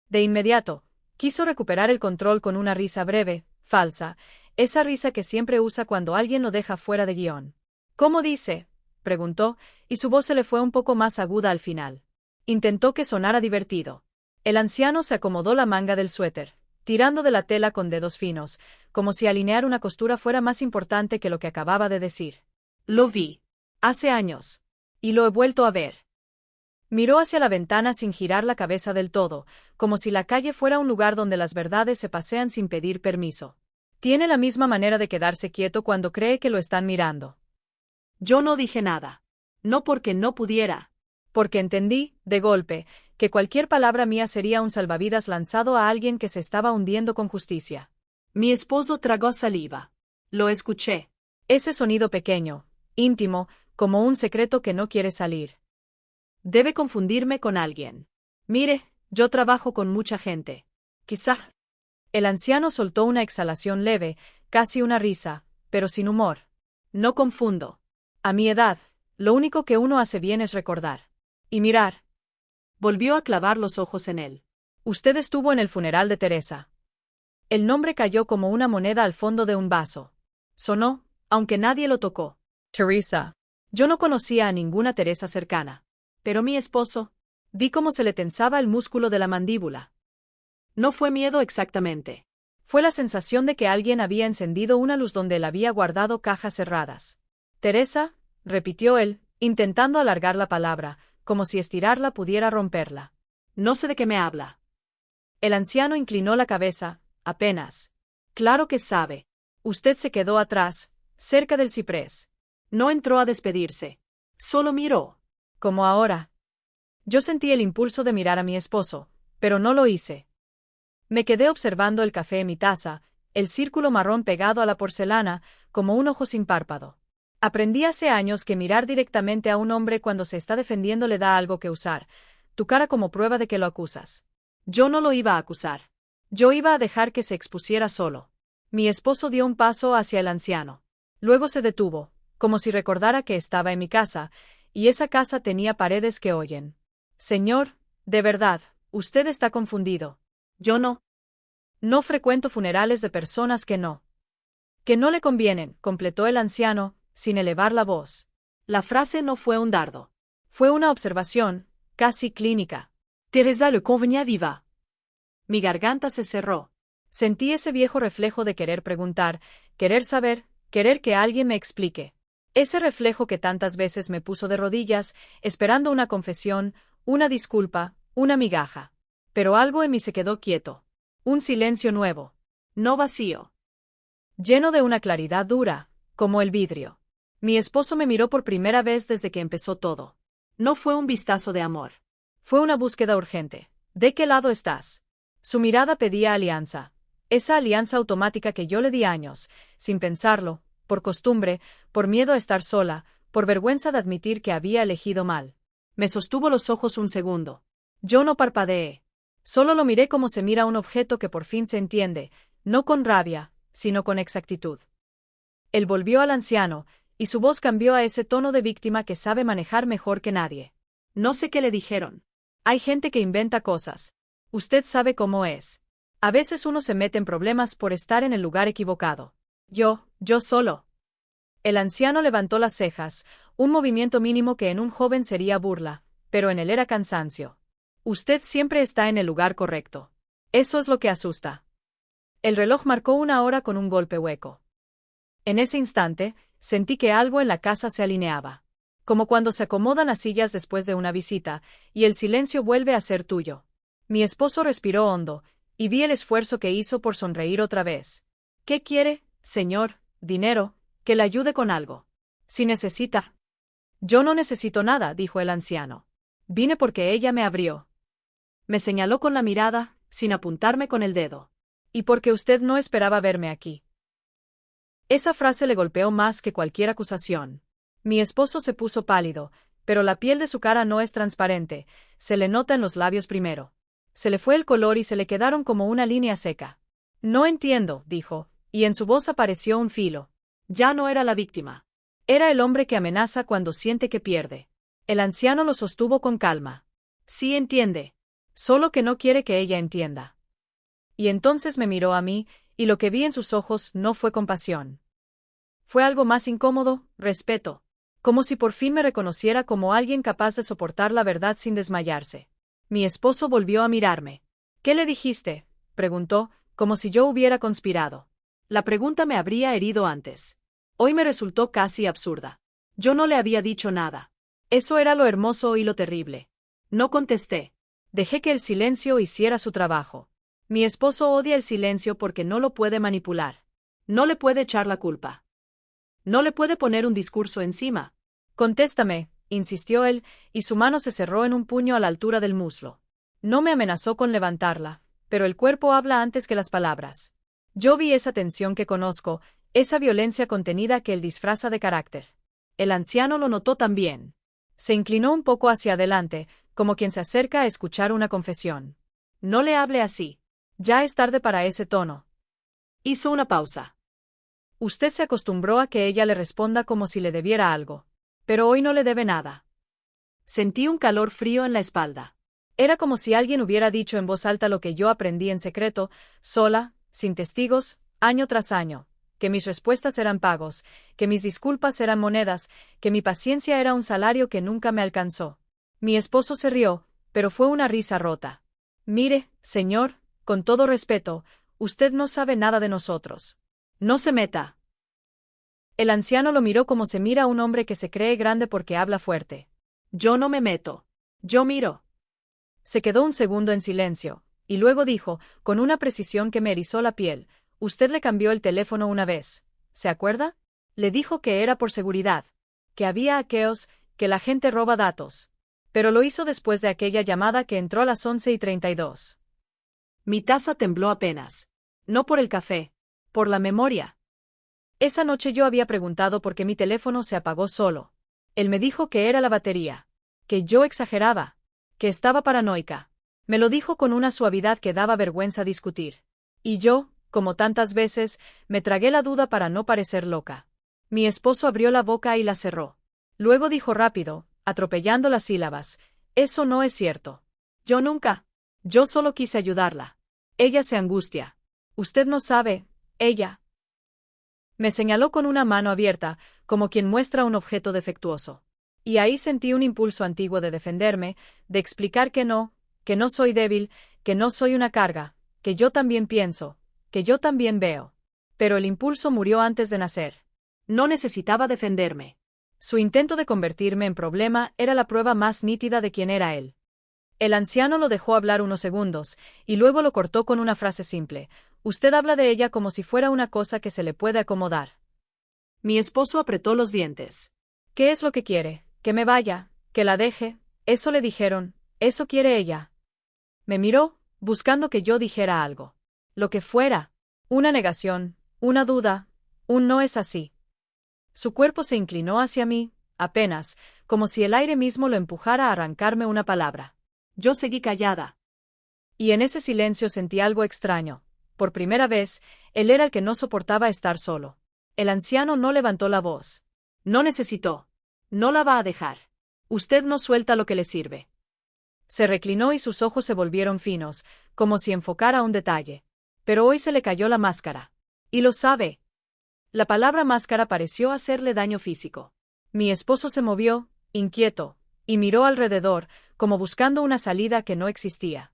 De inmediato, quiso recuperar el control con una risa breve, falsa, esa risa que siempre usa cuando alguien lo deja fuera de guión. ¿Cómo dice?, preguntó, y su voz se le fue un poco más aguda al final. Intentó que sonara divertido. El anciano se acomodó la manga del suéter, tirando de la tela con dedos finos, como si alinear una costura fuera más importante que lo que acababa de decir. Lo vi. Hace años. Y lo he vuelto a ver. Miró hacia la ventana sin girar la cabeza del todo, como si la calle fuera un lugar donde las verdades se pasean sin pedir permiso. Tiene la misma manera de quedarse quieto cuando cree que lo están mirando. Yo no dije nada. No porque no pudiera. Porque entendí, de golpe, que cualquier palabra mía sería un salvavidas lanzado a alguien que se estaba hundiendo con justicia. Mi esposo tragó saliva. Lo escuché. Ese sonido pequeño, íntimo, como un secreto que no quiere salir. Debe confundirme con alguien. Mire, yo trabajo con mucha gente. Quizá. El anciano soltó una exhalación leve, casi una risa, pero sin humor. No confundo. A mi edad, lo único que uno hace bien es recordar. Y mirar. Volvió a clavar los ojos en él. Usted estuvo en el funeral de Teresa. El nombre cayó como una moneda al fondo de un vaso. Sonó, aunque nadie lo tocó. Teresa. Yo no conocía a ninguna Teresa cercana. Pero mi esposo, vi cómo se le tensaba el músculo de la mandíbula. No fue miedo exactamente. Fue la sensación de que alguien había encendido una luz donde él había guardado cajas cerradas. Teresa, repitió él, intentando alargar la palabra, como si estirarla pudiera romperla. No sé de qué me habla. El anciano inclinó la cabeza, apenas. Claro que sabe. Usted se quedó atrás, cerca del ciprés. No entró a despedirse. Solo miró. Como ahora. Yo sentí el impulso de mirar a mi esposo, pero no lo hice. Me quedé observando el café en mi taza, el círculo marrón pegado a la porcelana, como un ojo sin párpado. Aprendí hace años que mirar directamente a un hombre cuando se está defendiendo le da algo que usar, tu cara como prueba de que lo acusas. Yo no lo iba a acusar. Yo iba a dejar que se expusiera solo. Mi esposo dio un paso hacia el anciano. Luego se detuvo, como si recordara que estaba en mi casa, y esa casa tenía paredes que oyen. Señor, de verdad, usted está confundido. Yo no. No frecuento funerales de personas que no le convienen, completó el anciano, sin elevar la voz. La frase no fue un dardo. Fue una observación, casi clínica. Teresa le convenía viva. Mi garganta se cerró. Sentí ese viejo reflejo de querer preguntar, querer saber, querer que alguien me explique. Ese reflejo que tantas veces me puso de rodillas, esperando una confesión, una disculpa, una migaja. Pero algo en mí se quedó quieto. Un silencio nuevo. No vacío. Lleno de una claridad dura, como el vidrio. Mi esposo me miró por primera vez desde que empezó todo. No fue un vistazo de amor. Fue una búsqueda urgente. ¿De qué lado estás? Su mirada pedía alianza. Esa alianza automática que yo le di años, sin pensarlo, por costumbre, por miedo a estar sola, por vergüenza de admitir que había elegido mal. Me sostuvo los ojos un segundo. Yo no parpadeé. Solo lo miré como se mira un objeto que por fin se entiende, no con rabia, sino con exactitud. Él volvió al anciano, y su voz cambió a ese tono de víctima que sabe manejar mejor que nadie. No sé qué le dijeron. Hay gente que inventa cosas. Usted sabe cómo es. A veces uno se mete en problemas por estar en el lugar equivocado. Yo solo. El anciano levantó las cejas, un movimiento mínimo que en un joven sería burla, pero en él era cansancio. Usted siempre está en el lugar correcto. Eso es lo que asusta. El reloj marcó 1 hora con un golpe hueco. En ese instante, sentí que algo en la casa se alineaba. Como cuando se acomodan las sillas después de una visita, y el silencio vuelve a ser tuyo. Mi esposo respiró hondo, y vi el esfuerzo que hizo por sonreír otra vez. ¿Qué quiere, señor? ¿Dinero? Que le ayude con algo. Si necesita. Yo no necesito nada, dijo el anciano. Vine porque ella me abrió. Me señaló con la mirada, sin apuntarme con el dedo. Y porque usted no esperaba verme aquí. Esa frase le golpeó más que cualquier acusación. Mi esposo se puso pálido, pero la piel de su cara no es transparente, se le nota en los labios primero. Se le fue el color y se le quedaron como una línea seca. No entiendo, dijo, y en su voz apareció un filo. Ya no era la víctima. Era el hombre que amenaza cuando siente que pierde. El anciano lo sostuvo con calma. Sí entiende. Solo que no quiere que ella entienda. Y entonces me miró a mí, y lo que vi en sus ojos no fue compasión. Fue algo más incómodo, respeto. Como si por fin me reconociera como alguien capaz de soportar la verdad sin desmayarse. Mi esposo volvió a mirarme. ¿Qué le dijiste?, preguntó, como si yo hubiera conspirado. La pregunta me habría herido antes. Hoy me resultó casi absurda. Yo no le había dicho nada. Eso era lo hermoso y lo terrible. No contesté. Dejé que el silencio hiciera su trabajo. Mi esposo odia el silencio porque no lo puede manipular. No le puede echar la culpa. No le puede poner un discurso encima. Contéstame, insistió él, y su mano se cerró en un puño a la altura del muslo. No me amenazó con levantarla, pero el cuerpo habla antes que las palabras. Yo vi esa tensión que conozco, esa violencia contenida que él disfraza de carácter. El anciano lo notó también. Se inclinó un poco hacia adelante, como quien se acerca a escuchar una confesión. No le hable así. Ya es tarde para ese tono. Hizo una pausa. Usted se acostumbró a que ella le responda como si le debiera algo. Pero hoy no le debe nada. Sentí un calor frío en la espalda. Era como si alguien hubiera dicho en voz alta lo que yo aprendí en secreto, sola, sin testigos, año tras año, que mis respuestas eran pagos, que mis disculpas eran monedas, que mi paciencia era un salario que nunca me alcanzó. Mi esposo se rió, pero fue una risa rota. Mire, señor, con todo respeto, usted no sabe nada de nosotros. No se meta. El anciano lo miró como se mira a un hombre que se cree grande porque habla fuerte. Yo no me meto. Yo miro. Se quedó un segundo en silencio, y luego dijo, con una precisión que me erizó la piel, usted le cambió el teléfono una vez, ¿se acuerda? Le dijo que era por seguridad, que había hackeos, que la gente roba datos. Pero lo hizo después de aquella llamada que entró a las 11:32. Mi taza tembló apenas. No por el café, por la memoria. Esa noche yo había preguntado por qué mi teléfono se apagó solo. Él me dijo que era la batería, que yo exageraba, que estaba paranoica. Me lo dijo con una suavidad que daba vergüenza discutir. Y yo, como tantas veces, me tragué la duda para no parecer loca. Mi esposo abrió la boca y la cerró. Luego dijo rápido, atropellando las sílabas, eso no es cierto. Yo nunca. Yo solo quise ayudarla. Ella se angustia. Usted no sabe, ella. Me señaló con una mano abierta, como quien muestra un objeto defectuoso. Y ahí sentí un impulso antiguo de defenderme, de explicar que no soy débil, que no soy una carga, que yo también pienso, que yo también veo. Pero el impulso murió antes de nacer. No necesitaba defenderme. Su intento de convertirme en problema era la prueba más nítida de quién era él. El anciano lo dejó hablar unos segundos, y luego lo cortó con una frase simple. Usted habla de ella como si fuera una cosa que se le puede acomodar. Mi esposo apretó los dientes. ¿Qué es lo que quiere? ¿Que me vaya? ¿Que la deje? Eso le dijeron. ¿Eso quiere ella? Me miró, buscando que yo dijera algo. Lo que fuera. Una negación, una duda, un no es así. Su cuerpo se inclinó hacia mí, apenas, como si el aire mismo lo empujara a arrancarme una palabra. Yo seguí callada. Y en ese silencio sentí algo extraño. Por primera vez, él era el que no soportaba estar solo. El anciano no levantó la voz. No necesitó. No la va a dejar. Usted no suelta lo que le sirve. Se reclinó y sus ojos se volvieron finos, como si enfocara un detalle. Pero hoy se le cayó la máscara. Y lo sabe. La palabra máscara pareció hacerle daño físico. Mi esposo se movió, inquieto, y miró alrededor, como buscando una salida que no existía.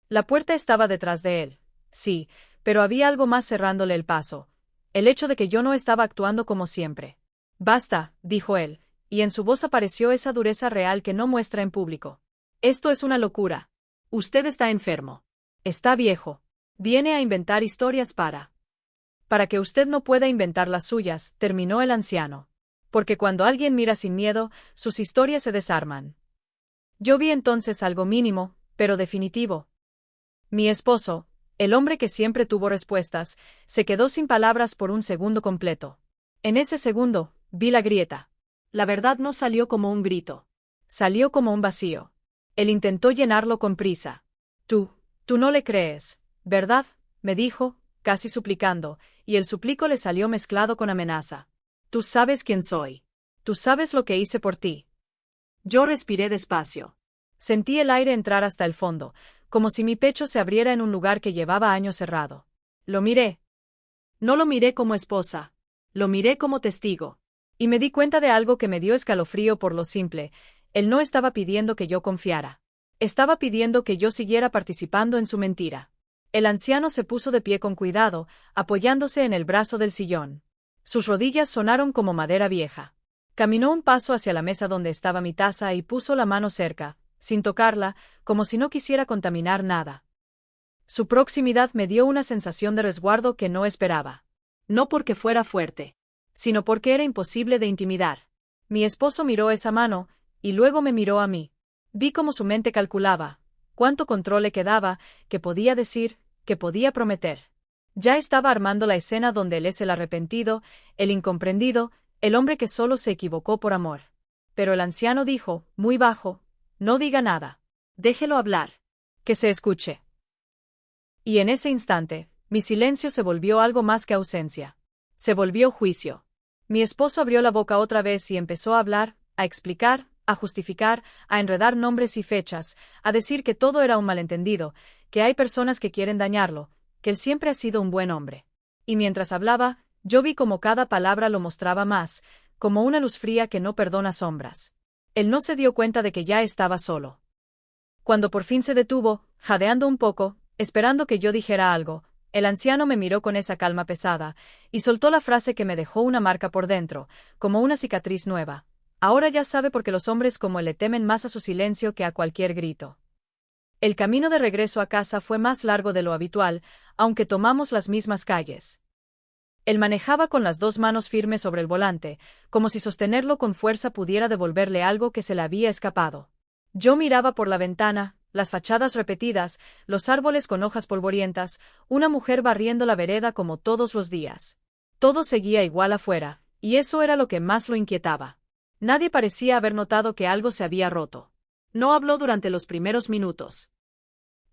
La puerta estaba detrás de él. Sí, pero había algo más cerrándole el paso. El hecho de que yo no estaba actuando como siempre. Basta, dijo él, y en su voz apareció esa dureza real que no muestra en público. Esto es una locura. Usted está enfermo. Está viejo. Viene a inventar historias para que usted no pueda inventar las suyas, terminó el anciano. Porque cuando alguien mira sin miedo, sus historias se desarman. Yo vi entonces algo mínimo, pero definitivo. Mi esposo, el hombre que siempre tuvo respuestas, se quedó sin palabras por un segundo completo. En ese segundo, vi la grieta. La verdad no salió como un grito. Salió como un vacío. Él intentó llenarlo con prisa. Tú no le crees, ¿verdad?, me dijo, casi suplicando, y el suplico le salió mezclado con amenaza. Tú sabes quién soy. Tú sabes lo que hice por ti. Yo respiré despacio. Sentí el aire entrar hasta el fondo, como si mi pecho se abriera en un lugar que llevaba años cerrado. Lo miré. No lo miré como esposa. Lo miré como testigo. Y me di cuenta de algo que me dio escalofrío por lo simple. Él no estaba pidiendo que yo confiara. Estaba pidiendo que yo siguiera participando en su mentira. El anciano se puso de pie con cuidado, apoyándose en el brazo del sillón. Sus rodillas sonaron como madera vieja. Caminó un paso hacia la mesa donde estaba mi taza y puso la mano cerca, sin tocarla, como si no quisiera contaminar nada. Su proximidad me dio una sensación de resguardo que no esperaba. No porque fuera fuerte, sino porque era imposible de intimidar. Mi esposo miró esa mano, y luego me miró a mí. Vi cómo su mente calculaba, cuánto control le quedaba, qué podía decir, qué podía prometer. Ya estaba armando la escena donde él es el arrepentido, el incomprendido, el hombre que solo se equivocó por amor. Pero el anciano dijo, muy bajo, no diga nada. Déjelo hablar. Que se escuche. Y en ese instante, mi silencio se volvió algo más que ausencia. Se volvió juicio. Mi esposo abrió la boca otra vez y empezó a hablar, a explicar, a justificar, a enredar nombres y fechas, a decir que todo era un malentendido, que hay personas que quieren dañarlo, que él siempre ha sido un buen hombre. Y mientras hablaba, yo vi como cada palabra lo mostraba más, como una luz fría que no perdona sombras. Él no se dio cuenta de que ya estaba solo. Cuando por fin se detuvo, jadeando un poco, esperando que yo dijera algo, el anciano me miró con esa calma pesada, y soltó la frase que me dejó una marca por dentro, como una cicatriz nueva. Ahora ya sabe por qué los hombres como él le temen más a su silencio que a cualquier grito. El camino de regreso a casa fue más largo de lo habitual, aunque tomamos las mismas calles. Él manejaba con las dos manos firmes sobre el volante, como si sostenerlo con fuerza pudiera devolverle algo que se le había escapado. Yo miraba por la ventana, las fachadas repetidas, los árboles con hojas polvorientas, una mujer barriendo la vereda como todos los días. Todo seguía igual afuera, y eso era lo que más lo inquietaba. Nadie parecía haber notado que algo se había roto. No habló durante los primeros minutos.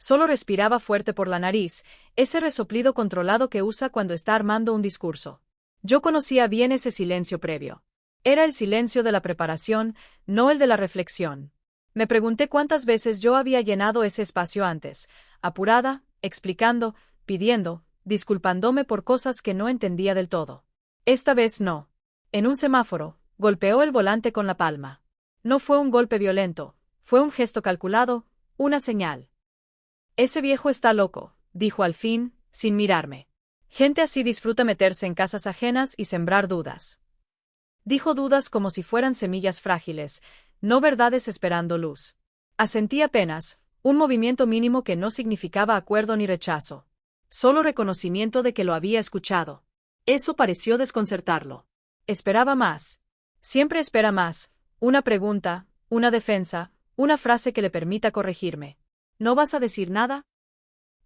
Solo respiraba fuerte por la nariz, ese resoplido controlado que usa cuando está armando un discurso. Yo conocía bien ese silencio previo. Era el silencio de la preparación, no el de la reflexión. Me pregunté cuántas veces yo había llenado ese espacio antes, apurada, explicando, pidiendo, disculpándome por cosas que no entendía del todo. Esta vez no. En un semáforo, golpeó el volante con la palma. No fue un golpe violento, fue un gesto calculado, una señal. Ese viejo está loco, dijo al fin, sin mirarme. Gente así disfruta meterse en casas ajenas y sembrar dudas. Dijo dudas como si fueran semillas frágiles, no verdades esperando luz. Asentí apenas, un movimiento mínimo que no significaba acuerdo ni rechazo. Solo reconocimiento de que lo había escuchado. Eso pareció desconcertarlo. Esperaba más. Siempre espera más, una pregunta, una defensa, una frase que le permita corregirme. ¿No vas a decir nada?,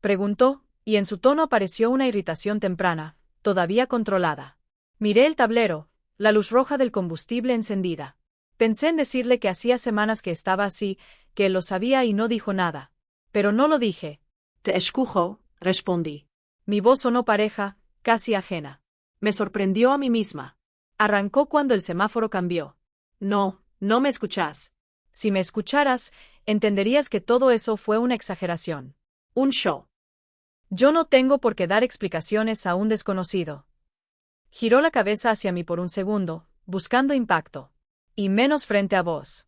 preguntó, y en su tono apareció una irritación temprana, todavía controlada. Miré el tablero, la luz roja del combustible encendida. Pensé en decirle que hacía semanas que estaba así, que él lo sabía y no dijo nada. Pero no lo dije. Te escucho, respondí. Mi voz sonó pareja, casi ajena. Me sorprendió a mí misma. Arrancó cuando el semáforo cambió. No, no me escuchás. Si me escucharas, entenderías que todo eso fue una exageración. Un show. Yo no tengo por qué dar explicaciones a un desconocido. Giró la cabeza hacia mí por un segundo, buscando impacto. Y menos frente a vos.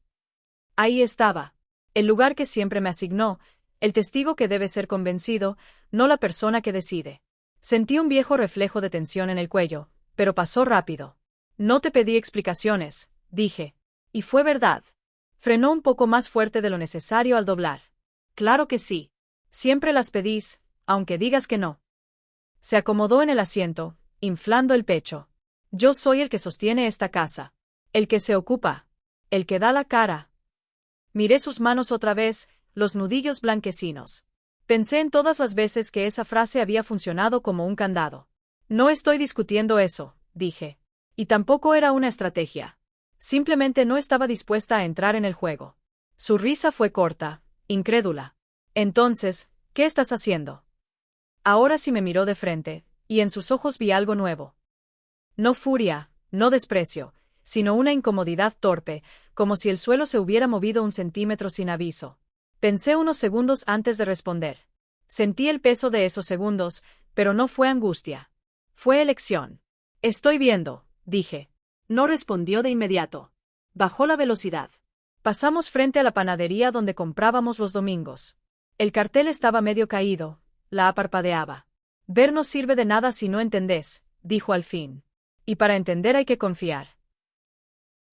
Ahí estaba. El lugar que siempre me asignó, el testigo que debe ser convencido, no la persona que decide. Sentí un viejo reflejo de tensión en el cuello, pero pasó rápido. No te pedí explicaciones, dije. Y fue verdad. Frenó un poco más fuerte de lo necesario al doblar. Claro que sí. Siempre las pedís, aunque digas que no. Se acomodó en el asiento, inflando el pecho. Yo soy el que sostiene esta casa. El que se ocupa. El que da la cara. Miré sus manos otra vez, los nudillos blanquecinos. Pensé en todas las veces que esa frase había funcionado como un candado. No estoy discutiendo eso, dije. Y tampoco era una estrategia. Simplemente no estaba dispuesta a entrar en el juego. Su risa fue corta, incrédula. Entonces, ¿qué estás haciendo? Ahora sí me miró de frente, y en sus ojos vi algo nuevo. No furia, no desprecio, sino una incomodidad torpe, como si el suelo se hubiera movido un centímetro sin aviso. Pensé unos segundos antes de responder. Sentí el peso de esos segundos, pero no fue angustia. Fue elección. Estoy viendo, dije. No respondió de inmediato. Bajó la velocidad. Pasamos frente a la panadería donde comprábamos los domingos. El cartel estaba medio caído, la parpadeaba. Ver no sirve de nada si no entendés, dijo al fin. Y para entender hay que confiar.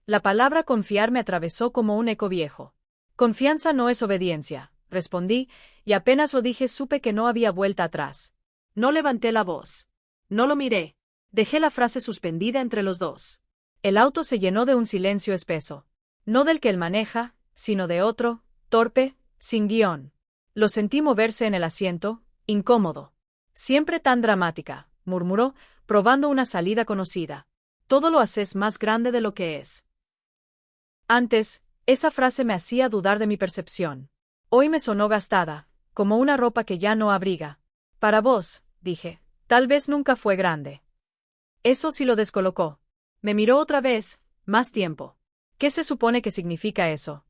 La palabra confiar me atravesó como un eco viejo. Confianza no es obediencia, respondí, y apenas lo dije supe que no había vuelta atrás. No levanté la voz. No lo miré. Dejé la frase suspendida entre los dos. El auto se llenó de un silencio espeso. No del que él maneja, sino de otro, torpe, sin guión. Lo sentí moverse en el asiento, incómodo. Siempre tan dramática, murmuró, probando una salida conocida. Todo lo haces más grande de lo que es. Antes, esa frase me hacía dudar de mi percepción. Hoy me sonó gastada, como una ropa que ya no abriga. Para vos, dije, tal vez nunca fue grande. Eso sí lo descolocó. Me miró otra vez, más tiempo. ¿Qué se supone que significa eso?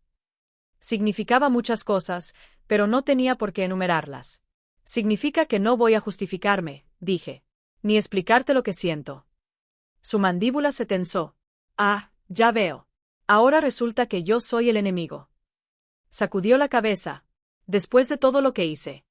Significaba muchas cosas, pero no tenía por qué enumerarlas. Significa que no voy a justificarme, dije, ni explicarte lo que siento. Su mandíbula se tensó. Ah, ya veo. Ahora resulta que yo soy el enemigo. Sacudió la cabeza. Después de todo lo que hice.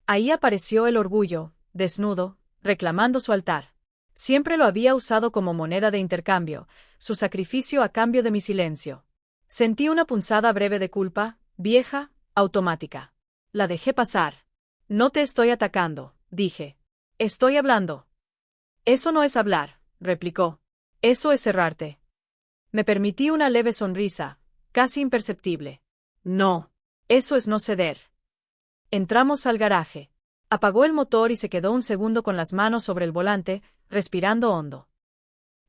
Ahí apareció el orgullo, desnudo, reclamando su altar. Siempre lo había usado como moneda de intercambio, su sacrificio a cambio de mi silencio. Sentí una punzada breve de culpa, vieja, automática. La dejé pasar. No te estoy atacando, dije. Estoy hablando. Eso no es hablar, replicó. Eso es cerrarte. Me permití una leve sonrisa, casi imperceptible. No. Eso es no ceder. Entramos al garaje. Apagó el motor y se quedó un segundo con las manos sobre el volante, respirando hondo.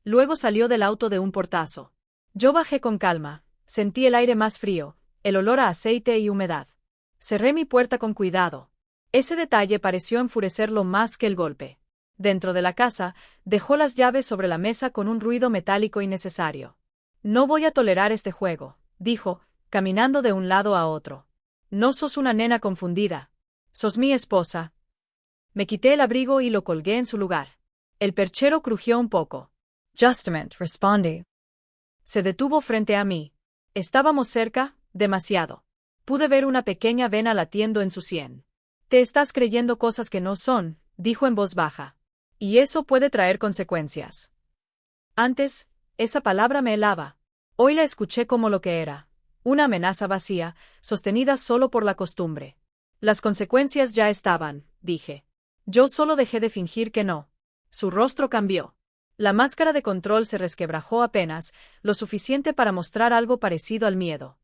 Luego salió del auto de un portazo. Yo bajé con calma, sentí el aire más frío, el olor a aceite y humedad. Cerré mi puerta con cuidado. Ese detalle pareció enfurecerlo más que el golpe. Dentro de la casa, dejó las llaves sobre la mesa con un ruido metálico innecesario. No voy a tolerar este juego, dijo, caminando de un lado a otro. No sos una nena confundida. Sos mi esposa. Me quité el abrigo y lo colgué en su lugar. El perchero crujió un poco. Justamente, respondí. Se detuvo frente a mí. Estábamos cerca, demasiado. Pude ver una pequeña vena latiendo en su sien. Te estás creyendo cosas que no son, dijo en voz baja. Y eso puede traer consecuencias. Antes, esa palabra me helaba. Hoy la escuché como lo que era. Una amenaza vacía, sostenida solo por la costumbre. Las consecuencias ya estaban, dije. Yo solo dejé de fingir que no. Su rostro cambió. La máscara de control se resquebrajó apenas, lo suficiente para mostrar algo parecido al miedo.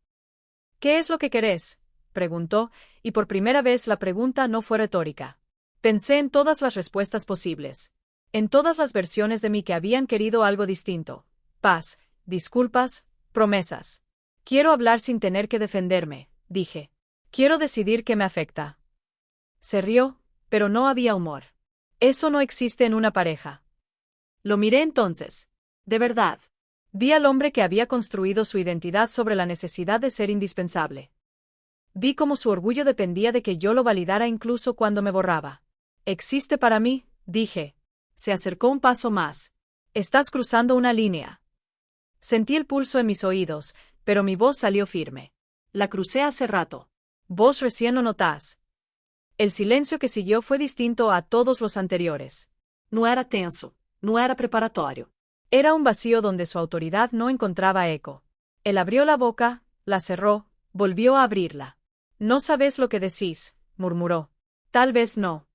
¿Qué es lo que querés?, preguntó, y por primera vez la pregunta no fue retórica. Pensé en todas las respuestas posibles. En todas las versiones de mí que habían querido algo distinto. Paz, disculpas, promesas. Quiero hablar sin tener que defenderme, dije. Quiero decidir qué me afecta. Se rió, pero no había humor. Eso no existe en una pareja. Lo miré entonces. De verdad. Vi al hombre que había construido su identidad sobre la necesidad de ser indispensable. Vi cómo su orgullo dependía de que yo lo validara incluso cuando me borraba. Existe para mí, dije. Se acercó un paso más. Estás cruzando una línea. Sentí el pulso en mis oídos, pero mi voz salió firme. La crucé hace rato. Vos recién lo notás. El silencio que siguió fue distinto a todos los anteriores. No era tenso, no era preparatorio. Era un vacío donde su autoridad no encontraba eco. Él abrió la boca, la cerró, volvió a abrirla. No sabés lo que decís, murmuró. Tal vez no.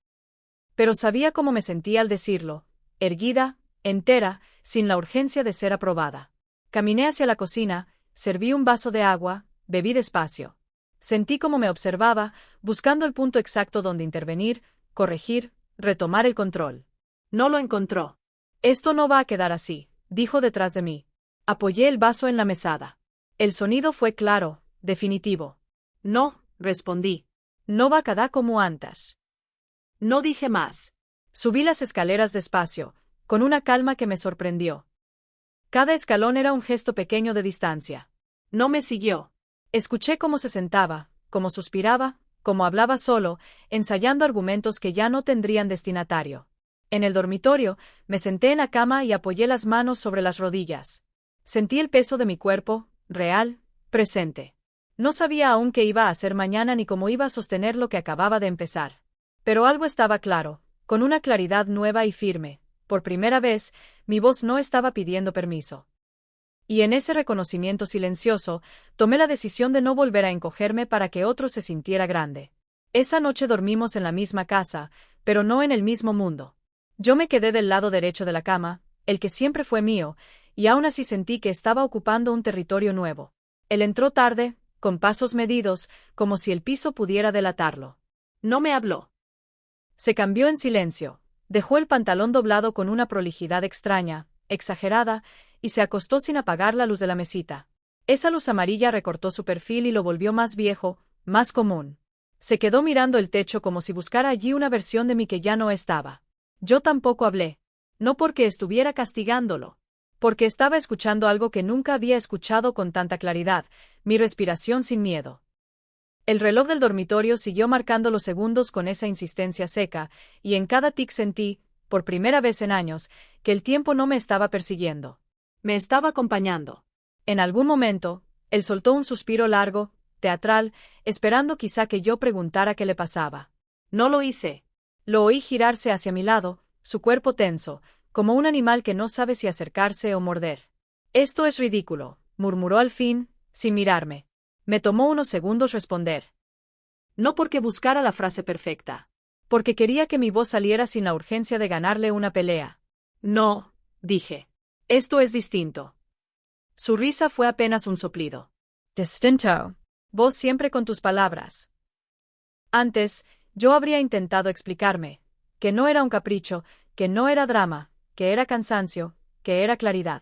Pero sabía cómo me sentía al decirlo, erguida, entera, sin la urgencia de ser aprobada. Caminé hacia la cocina, serví un vaso de agua, bebí despacio. Sentí cómo me observaba, buscando el punto exacto donde intervenir, corregir, retomar el control. No lo encontró. Esto no va a quedar así, dijo detrás de mí. Apoyé el vaso en la mesada. El sonido fue claro, definitivo. No, respondí. No va a quedar como antes. No dije más. Subí las escaleras despacio, con una calma que me sorprendió. Cada escalón era un gesto pequeño de distancia. No me siguió. Escuché cómo se sentaba, cómo suspiraba, cómo hablaba solo, ensayando argumentos que ya no tendrían destinatario. En el dormitorio, me senté en la cama y apoyé las manos sobre las rodillas. Sentí el peso de mi cuerpo, real, presente. No sabía aún qué iba a hacer mañana ni cómo iba a sostener lo que acababa de empezar. Pero algo estaba claro, con una claridad nueva y firme. Por primera vez, mi voz no estaba pidiendo permiso. Y en ese reconocimiento silencioso, tomé la decisión de no volver a encogerme para que otro se sintiera grande. Esa noche dormimos en la misma casa, pero no en el mismo mundo. Yo me quedé del lado derecho de la cama, el que siempre fue mío, y aún así sentí que estaba ocupando un territorio nuevo. Él entró tarde, con pasos medidos, como si el piso pudiera delatarlo. No me habló. Se cambió en silencio, dejó el pantalón doblado con una prolijidad extraña, exagerada, y se acostó sin apagar la luz de la mesita. Esa luz amarilla recortó su perfil y lo volvió más viejo, más común. Se quedó mirando el techo como si buscara allí una versión de mí que ya no estaba. Yo tampoco hablé. No porque estuviera castigándolo. Porque estaba escuchando algo que nunca había escuchado con tanta claridad, mi respiración sin miedo. El reloj del dormitorio siguió marcando los segundos con esa insistencia seca, y en cada tic sentí, por primera vez en años, que el tiempo no me estaba persiguiendo. Me estaba acompañando. En algún momento, él soltó un suspiro largo, teatral, esperando quizá que yo preguntara qué le pasaba. No lo hice. Lo oí girarse hacia mi lado, su cuerpo tenso, como un animal que no sabe si acercarse o morder. Esto es ridículo, murmuró al fin, sin mirarme. Me tomó unos segundos responder. No porque buscara la frase perfecta. Porque quería que mi voz saliera sin la urgencia de ganarle una pelea. No, dije. Esto es distinto. Su risa fue apenas un soplido. Distinto. Vos siempre con tus palabras. Antes, yo habría intentado explicarme, que no era un capricho, que no era drama, que era cansancio, que era claridad.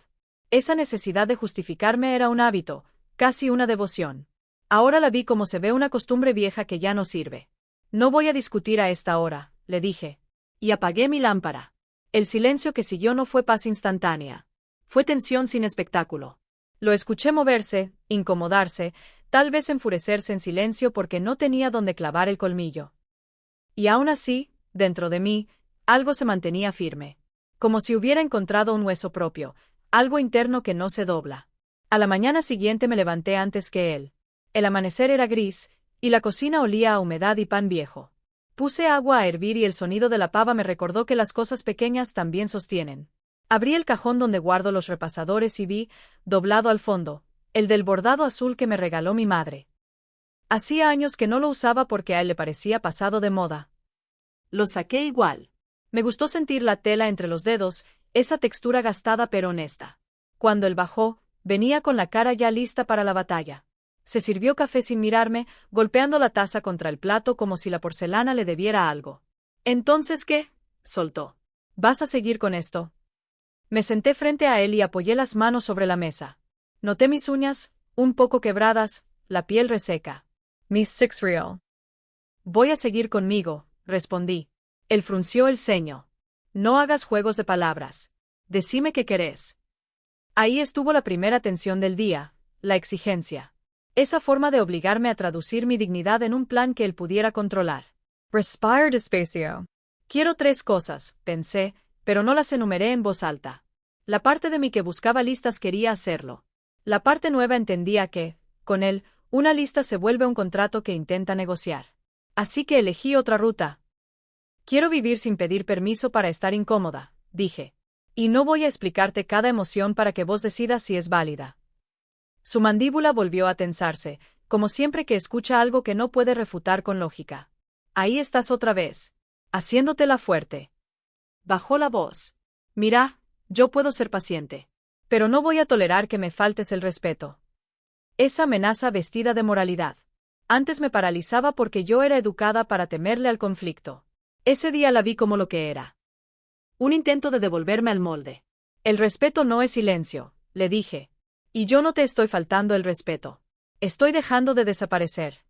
Esa necesidad de justificarme era un hábito, casi una devoción. Ahora la vi como se ve una costumbre vieja que ya no sirve. No voy a discutir a esta hora, le dije. Y apagué mi lámpara. El silencio que siguió no fue paz instantánea. Fue tensión sin espectáculo. Lo escuché moverse, incomodarse, tal vez enfurecerse en silencio porque no tenía donde clavar el colmillo. Y aún así, dentro de mí, algo se mantenía firme. Como si hubiera encontrado un hueso propio, algo interno que no se dobla. A la mañana siguiente me levanté antes que él. El amanecer era gris, y la cocina olía a humedad y pan viejo. Puse agua a hervir y el sonido de la pava me recordó que las cosas pequeñas también sostienen. Abrí el cajón donde guardo los repasadores y vi, doblado al fondo, el del bordado azul que me regaló mi madre. Hacía años que no lo usaba porque a él le parecía pasado de moda. Lo saqué igual. Me gustó sentir la tela entre los dedos, esa textura gastada pero honesta. Cuando él bajó, venía con la cara ya lista para la batalla. Se sirvió café sin mirarme, golpeando la taza contra el plato como si la porcelana le debiera algo. ¿Entonces qué? Soltó. ¿Vas a seguir con esto? Me senté frente a él y apoyé las manos sobre la mesa. Noté mis uñas, un poco quebradas, la piel reseca. Miss Six Real. Voy a seguir conmigo, respondí. Él frunció el ceño. No hagas juegos de palabras. Decime qué querés. Ahí estuvo la primera tensión del día, la exigencia. Esa forma de obligarme a traducir mi dignidad en un plan que él pudiera controlar. Respire despacio. Quiero 3 cosas, pensé, pero no las enumeré en voz alta. La parte de mí que buscaba listas quería hacerlo. La parte nueva entendía que, con él, una lista se vuelve un contrato que intenta negociar. Así que elegí otra ruta. Quiero vivir sin pedir permiso para estar incómoda, dije. Y no voy a explicarte cada emoción para que vos decidas si es válida. Su mandíbula volvió a tensarse, como siempre que escucha algo que no puede refutar con lógica. Ahí estás otra vez, haciéndotela fuerte. Bajó la voz. Mira, yo puedo ser paciente. Pero no voy a tolerar que me faltes el respeto. Esa amenaza vestida de moralidad. Antes me paralizaba porque yo era educada para temerle al conflicto. Ese día la vi como lo que era. Un intento de devolverme al molde. El respeto no es silencio, le dije. Y yo no te estoy faltando el respeto. Estoy dejando de desaparecer.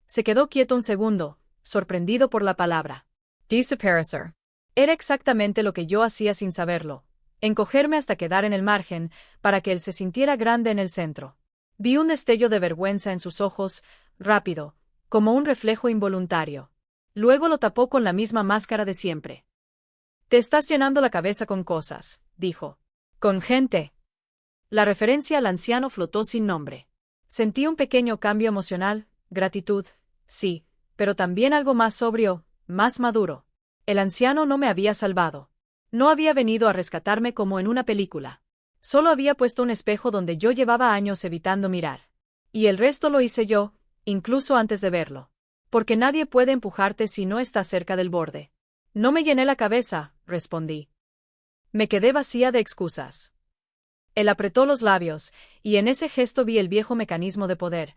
Se quedó quieto un segundo, sorprendido por la palabra. Desaparecer. Era exactamente lo que yo hacía sin saberlo. Encogerme hasta quedar en el margen, para que él se sintiera grande en el centro. Vi un destello de vergüenza en sus ojos, rápido, como un reflejo involuntario. Luego lo tapó con la misma máscara de siempre. Te estás llenando la cabeza con cosas, dijo. Con gente. La referencia al anciano flotó sin nombre. Sentí un pequeño cambio emocional, gratitud, sí, pero también algo más sobrio, más maduro. El anciano no me había salvado. No había venido a rescatarme como en una película. Solo había puesto un espejo donde yo llevaba años evitando mirar. Y el resto lo hice yo, incluso antes de verlo. Porque nadie puede empujarte si no estás cerca del borde. No me llené la cabeza, respondí. Me quedé vacía de excusas. Él apretó los labios, y en ese gesto vi el viejo mecanismo de poder,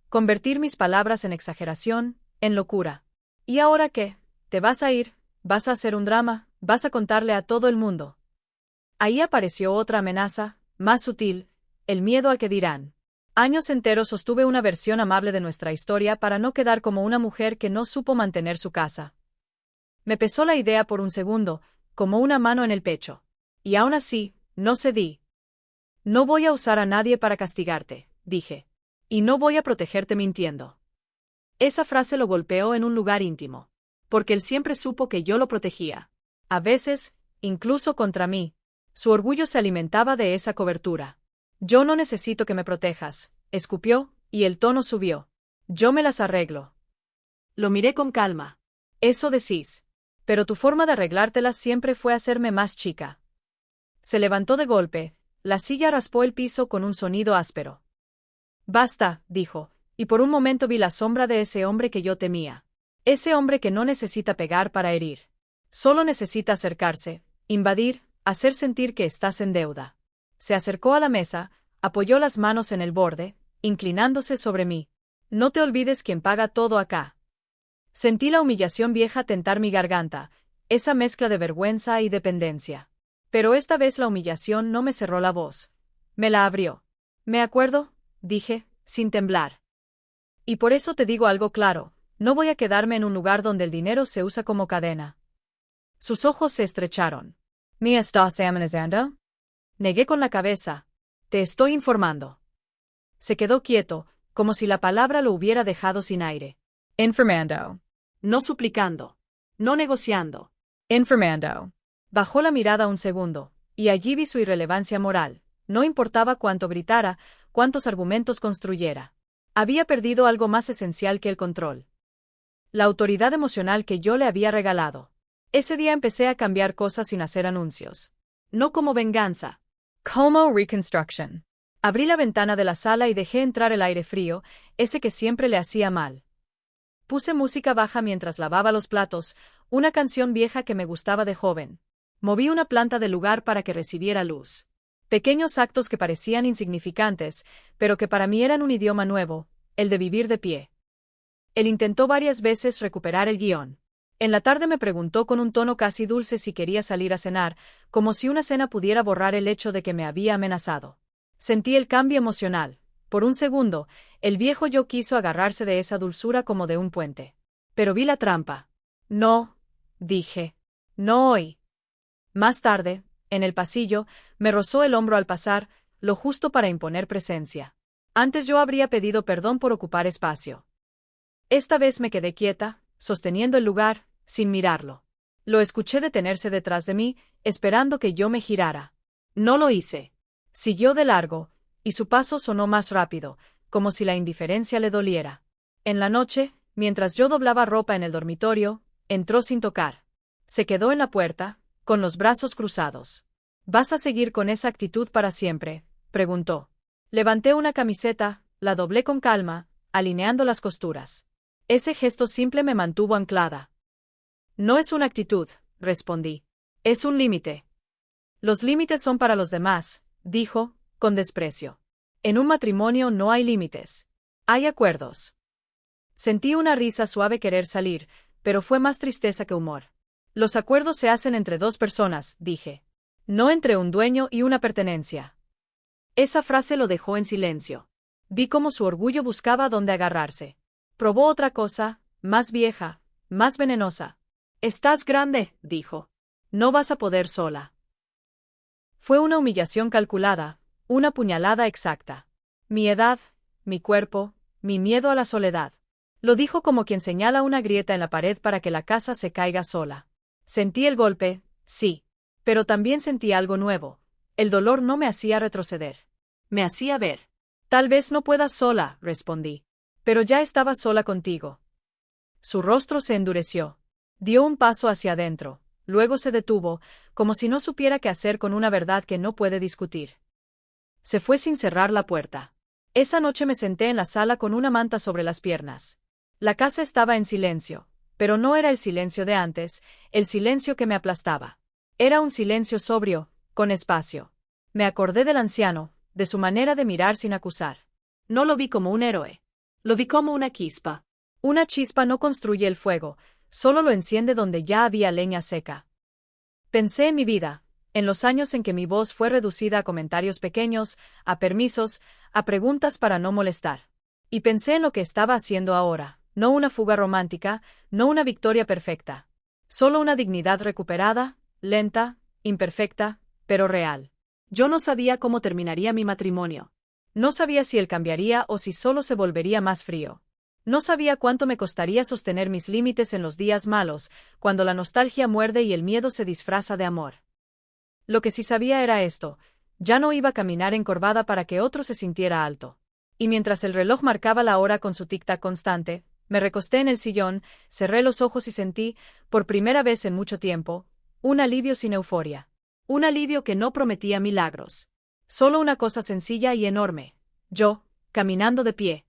convertir mis palabras en exageración, en locura. ¿Y ahora qué? ¿Te vas a ir? ¿Vas a hacer un drama? ¿Vas a contarle a todo el mundo? Ahí apareció otra amenaza, más sutil, el miedo al que dirán. Años enteros sostuve una versión amable de nuestra historia para no quedar como una mujer que no supo mantener su casa. Me pesó la idea por un segundo, como una mano en el pecho. Y aún así, no cedí. No voy a usar a nadie para castigarte, dije. Y no voy a protegerte mintiendo. Esa frase lo golpeó en un lugar íntimo. Porque él siempre supo que yo lo protegía. A veces, incluso contra mí. Su orgullo se alimentaba de esa cobertura. Yo no necesito que me protejas, escupió, y el tono subió. Yo me las arreglo. Lo miré con calma. Eso decís. Pero tu forma de arreglártelas siempre fue hacerme más chica. Se levantó de golpe, la silla raspó el piso con un sonido áspero. Basta, dijo, y por un momento vi la sombra de ese hombre que yo temía. Ese hombre que no necesita pegar para herir. Solo necesita acercarse, invadir, hacer sentir que estás en deuda. Se acercó a la mesa, apoyó las manos en el borde, inclinándose sobre mí. No te olvides quién paga todo acá. Sentí la humillación vieja tentar mi garganta, esa mezcla de vergüenza y dependencia. Pero esta vez la humillación no me cerró la voz. Me la abrió. Me acuerdo, dije, sin temblar. Y por eso te digo algo claro, no voy a quedarme en un lugar donde el dinero se usa como cadena. Sus ojos se estrecharon. ¿Me estás amenazando? Negué con la cabeza. Te estoy informando. Se quedó quieto, como si la palabra lo hubiera dejado sin aire. Informando. No suplicando. No negociando. Informando. Bajó la mirada un segundo, y allí vi su irrelevancia moral. No importaba cuánto gritara, cuántos argumentos construyera. Había perdido algo más esencial que el control. La autoridad emocional que yo le había regalado. Ese día empecé a cambiar cosas sin hacer anuncios. No como venganza. Como reconstruction. Abrí la ventana de la sala y dejé entrar el aire frío, ese que siempre le hacía mal. Puse música baja mientras lavaba los platos, una canción vieja que me gustaba de joven. Moví una planta del lugar para que recibiera luz. Pequeños actos que parecían insignificantes, pero que para mí eran un idioma nuevo, el de vivir de pie. Él intentó varias veces recuperar el guión. En la tarde me preguntó con un tono casi dulce si quería salir a cenar, como si una cena pudiera borrar el hecho de que me había amenazado. Sentí el cambio emocional. Por un segundo, el viejo yo quiso agarrarse de esa dulzura como de un puente. Pero vi la trampa. No, dije. No hoy. Más tarde, en el pasillo, me rozó el hombro al pasar, lo justo para imponer presencia. Antes yo habría pedido perdón por ocupar espacio. Esta vez me quedé quieta, sosteniendo el lugar, sin mirarlo. Lo escuché detenerse detrás de mí, esperando que yo me girara. No lo hice. Siguió de largo, y su paso sonó más rápido, como si la indiferencia le doliera. En la noche, mientras yo doblaba ropa en el dormitorio, entró sin tocar. Se quedó en la puerta, con los brazos cruzados. ¿Vas a seguir con esa actitud para siempre?, preguntó. Levanté una camiseta, la doblé con calma, alineando las costuras. Ese gesto simple me mantuvo anclada. No es una actitud, respondí. Es un límite. Los límites son para los demás, dijo, con desprecio. En un matrimonio no hay límites. Hay acuerdos. Sentí una risa suave querer salir, pero fue más tristeza que humor. Los acuerdos se hacen entre dos personas, dije. No entre un dueño y una pertenencia. Esa frase lo dejó en silencio. Vi cómo su orgullo buscaba dónde agarrarse. Probó otra cosa, más vieja, más venenosa. Estás grande, dijo. No vas a poder sola. Fue una humillación calculada, una puñalada exacta. Mi edad, mi cuerpo, mi miedo a la soledad. Lo dijo como quien señala una grieta en la pared para que la casa se caiga sola. Sentí el golpe, sí. Pero también sentí algo nuevo. El dolor no me hacía retroceder. Me hacía ver. Tal vez no puedas sola, respondí. Pero ya estaba sola contigo. Su rostro se endureció. Dio un paso hacia adentro. Luego se detuvo, como si no supiera qué hacer con una verdad que no puede discutir. Se fue sin cerrar la puerta. Esa noche me senté en la sala con una manta sobre las piernas. La casa estaba en silencio, pero no era el silencio de antes, el silencio que me aplastaba. Era un silencio sobrio, con espacio. Me acordé del anciano, de su manera de mirar sin acusar. No lo vi como un héroe. Lo vi como una chispa. Una chispa no construye el fuego, solo lo enciende donde ya había leña seca. Pensé en mi vida, en los años en que mi voz fue reducida a comentarios pequeños, a permisos, a preguntas para no molestar. Y pensé en lo que estaba haciendo ahora, no una fuga romántica, no una victoria perfecta. Solo una dignidad recuperada, lenta, imperfecta, pero real. Yo no sabía cómo terminaría mi matrimonio. No sabía si él cambiaría o si solo se volvería más frío. No sabía cuánto me costaría sostener mis límites en los días malos, cuando la nostalgia muerde y el miedo se disfraza de amor. Lo que sí sabía era esto: ya no iba a caminar encorvada para que otro se sintiera alto. Y mientras el reloj marcaba la hora con su tic-tac constante, me recosté en el sillón, cerré los ojos y sentí, por primera vez en mucho tiempo, un alivio sin euforia. Un alivio que no prometía milagros. Solo una cosa sencilla y enorme: yo, caminando de pie.